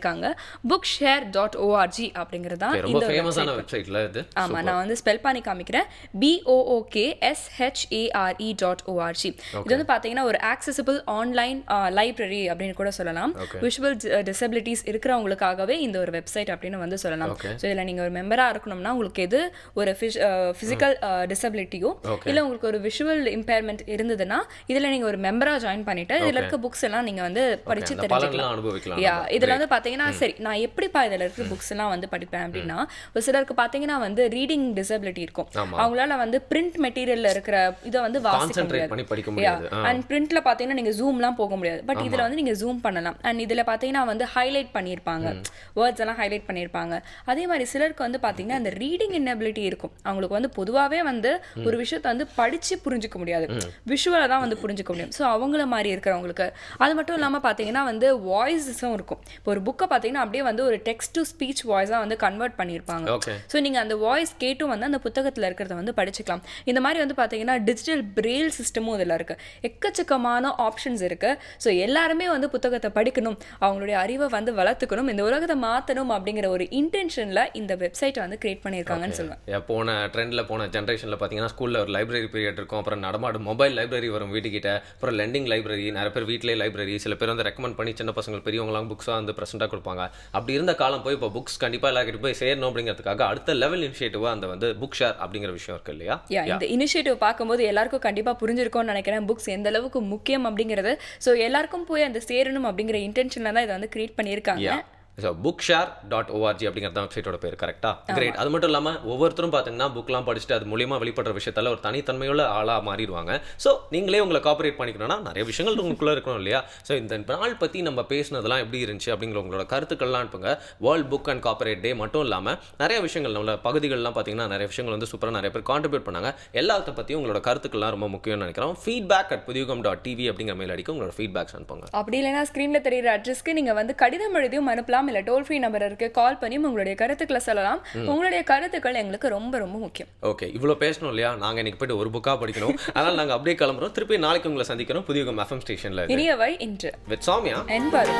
bookshare.org அப்படிங்கிறது தான் இந்த
ஃபேமஸான வெப்சைட்ல இது.
ஆமா, நான் வந்து ஸ்பெல் பண்ணி காமிக்கிறேன். bookshare.org. இது வந்து பாத்தீங்கன்னா ஒரு ஆக்சசிபிள் ஆன்லைன் லைப்ரரி அப்படின்னு கூட சொல்லலாம். விஷுவல் டிசபிலிட்டிஸ் இருக்கிறவங்களுக்காகவே இந்த ஒரு வெப்சைட் அப்படின்னு வந்து சொல்லலாம். ஸோ இதில் நீங்கள் ஒரு மெம்பராக இருக்கணும்னா உங்களுக்கு எது ஒரு ஃபிசிக்கல் டிசபிலிட்டியோ இல்லை உங்களுக்கு ஒரு விஷுவல் இம்பேர்மெண்ட் இருந்ததுன்னா இதில் நீங்கள் ஒரு மெம்பராக ஜாயின் பண்ணிட்டு இதில் இருக்க புக்ஸ் எல்லாம் நீங்கள் வந்து படிச்சு தெரிஞ்சுக்கலாம். இதில் வந்து பார்த்தீங்கன்னா சரி நான் எப்படிப்பா இதில் இருக்கிற புக்ஸ் எல்லாம் வந்து படிப்பேன் அப்படின்னா ஒரு சிலருக்கு பார்த்தீங்கன்னா வந்து ரீடிங் டிசபிலிட்டி இருக்கும். அவங்களால வந்து பிரிண்ட் மெட்டீரியல்ல இருக்கிற இதை வந்து வாசிக்க முடியாது. அண்ட் பிரிண்ட்ல பார்த்தீங்கன்னா நீங்கள் ஜூம்லாம் போக முடியாது. பட் இதில் வந்து நீங்கள் ஜூம் பண்ணலாம். அண்ட் இதில் பார்த்தீங்கன்னா வந்து ஹைலைட் பண்ணியிருப்பாங்க, வேர்ட்ஸ் எல்லாம் ஹைலைட் பண்ணியிருப்பாங்க. அதே மாதிரி சிலருக்கு வந்து பார்த்தீங்கன்னா அந்த ரீடிங் இன்னபிலிட்டி இருக்கும். அவங்களுக்கு வந்து பொதுவாகவே வந்து ஒரு விஷயத்தை வந்து படித்து புரிஞ்சுக்க முடியாது, விஷுவலாக தான் வந்து புரிஞ்சுக்க முடியும். ஸோ அவங்கள மாதிரி இருக்கிறவங்களுக்கு அது மட்டும் இல்லாமல் பார்த்தீங்கன்னா வந்து வாய்ஸஸும் இருக்கும். இப்போ ஒரு புக்கை பார்த்தீங்கன்னா அப்படியே வந்து ஒரு டெக்ஸ்ட் டு ஸ்பீச் வாய்ஸாக வந்து கன்வெர்ட் பண்ணியிருப்பாங்க. ஸோ நீங்கள் அந்த வாய்ஸ் கேட்டும் வந்து அந்த புத்தகத்தில் இருக்கிறத வந்து படிச்சுக்கலாம். இந்த மாதிரி வந்து பார்த்தீங்கன்னா டிஜிட்டல் பிரெயில் சிஸ்டமும் இதில் இருக்குது. எக்கச்சக்கமான ஆப்ஷன்ஸ் இருக்குது. ஸோ எல்லாருமே வந்து புத்தகத்தை படிக்கணும், அவங்களுடைய அறிவை வந்து வளர்த்துக்கணும், இந்த உலகத்தை மாற்றணும் அப்படிங்கிற ஒரு இன்டென்ஷனில் இந்த வெப்சைட்டை வந்து கிரியேட் பண்ணியிருக்காங்கன்னு சொல்லுவேன்.
போன ட்ரெண்டில் போன ஜென்ரேஷனில் பார்த்தீங்கன்னா ஸ்கூலில் ஒரு லைப்ரரி பீரியட் இருக்கும், அப்புறம் நடமாடும் மொபைல் லைப்ரரி வரும் வீட்டுக்கிட்ட, அப்புறம் லெண்டிங் லைப்ரரி, நிறைய பேர் வீட்டிலே லைப்ரரி, சில பேர் வந்து ரெக்கமெண்ட் பண்ணி சின்ன பசங்க பெரியவங்களாம் புக்ஸாக வந்து ப்ரெசென்ட்டாக கொடுப்பாங்க. அப்படி இருந்த காலம் போய் இப்போ புக்ஸ் கண்டிப்பாக எல்லாருக்கிட்ட போய் சேரணும் அப்படிங்கிறதுக்காக அடுத்த லெவல் இனிஷியேட்டிவாக அந்த வந்து புக் ஷேர் அப்படிங்கிற விஷயம் இருக்கு இல்லையா?
இந்த இனிஷியேட்டிவ் பார்க்கும்போது எல்லாருக்கும் கண்டிப்பாக புரிஞ்சிருக்கும்னு நினைக்கிறேன் புக்ஸ் எந்த அளவுக்கு முக்கியம் அப்படிங்கிறது. ஸோ எல்லாருக்கும் போய் அந்த சேரணும் அப்படிங்கிற இன்டென்ஷனில் தான் இதை வந்து கிரியேட் பண்ணியிருக்காங்க.
ஸோ bookshare.org அப்படிங்கிறது வெப்சைட்டோட பேர். கரெக்டாக கிரேட். அது மட்டும் இல்லாமல் ஒவ்வொருத்தரும் பார்த்தீங்கன்னா புக்லாம் படிச்சுட்டு அது மூலியமாக வெளிப்படுற விஷயத்தால் ஒரு தனித்தன்மையுள்ள ஆளாக மாறிடுவாங்க. ஸோ நீங்களே உங்களை காப்பரேட் பண்ணிக்கணும்னா நிறைய விஷயங்கள் உங்களுக்குள்ளே இருக்கணும் இல்லையா? ஸோ இந்த நாள் பற்றி நம்ம பேசினதெல்லாம் எப்படி இருந்துச்சு அப்படிங்கிற உங்களோட கருத்துக்கள்லாம் அனுப்புங்க. வேர்ல்ட் புக் அண்ட் காப்பரேட் டே மட்டும் இல்லாமல் நிறைய விஷயங்கள் நம்மள பகுதிகள்லாம் பார்த்தீங்கன்னா நிறைய விஷயங்கள் வந்து சூப்பராக நிறைய பேர் கான்ட்ரிபியூட் பண்ணாங்க. எல்லாத்த பற்றியும் உங்களோட கருத்துக்கள்லாம் ரொம்ப முக்கியம்னு நினைக்கிறோம். feedback@pudiyugam.tv அப்படிங்கிற மெயில் அடிக்க உங்களோட ஃபீட்பேக்ஸ் அனுப்புங்க.
அப்படி இல்லைனா ஸ்க்ரீனில் தெரியுற அட்ரஸ்க்கு நீங்கள் வந்து கடிதம் எழுதியும் அனுப்பலாம், இல்லை டோல் ஃப்ரீ நம்பர் இருக்கு, கால் பண்ணி உங்களுடைய கருத்துக்களை சொல்லலாம். உங்களுடைய கருத்துக்கள் எங்களுக்கு ரொம்ப ரொம்ப முக்கியம்.
ஓகே, இவ்வளோ பேசணும் இல்லையா? நாங்கள் இன்னைக்கு போய்ட்டு ஒரு புக்காக படிக்கணும். அதனால் நாங்கள் அப்படியே கிளம்புறோம். திருப்பி நாளைக்கு உங்களை சந்திக்கிறோம் புதிய FM ஸ்டேஷனில்.
இனியவை இன்று
வித் சௌமியா
என்பது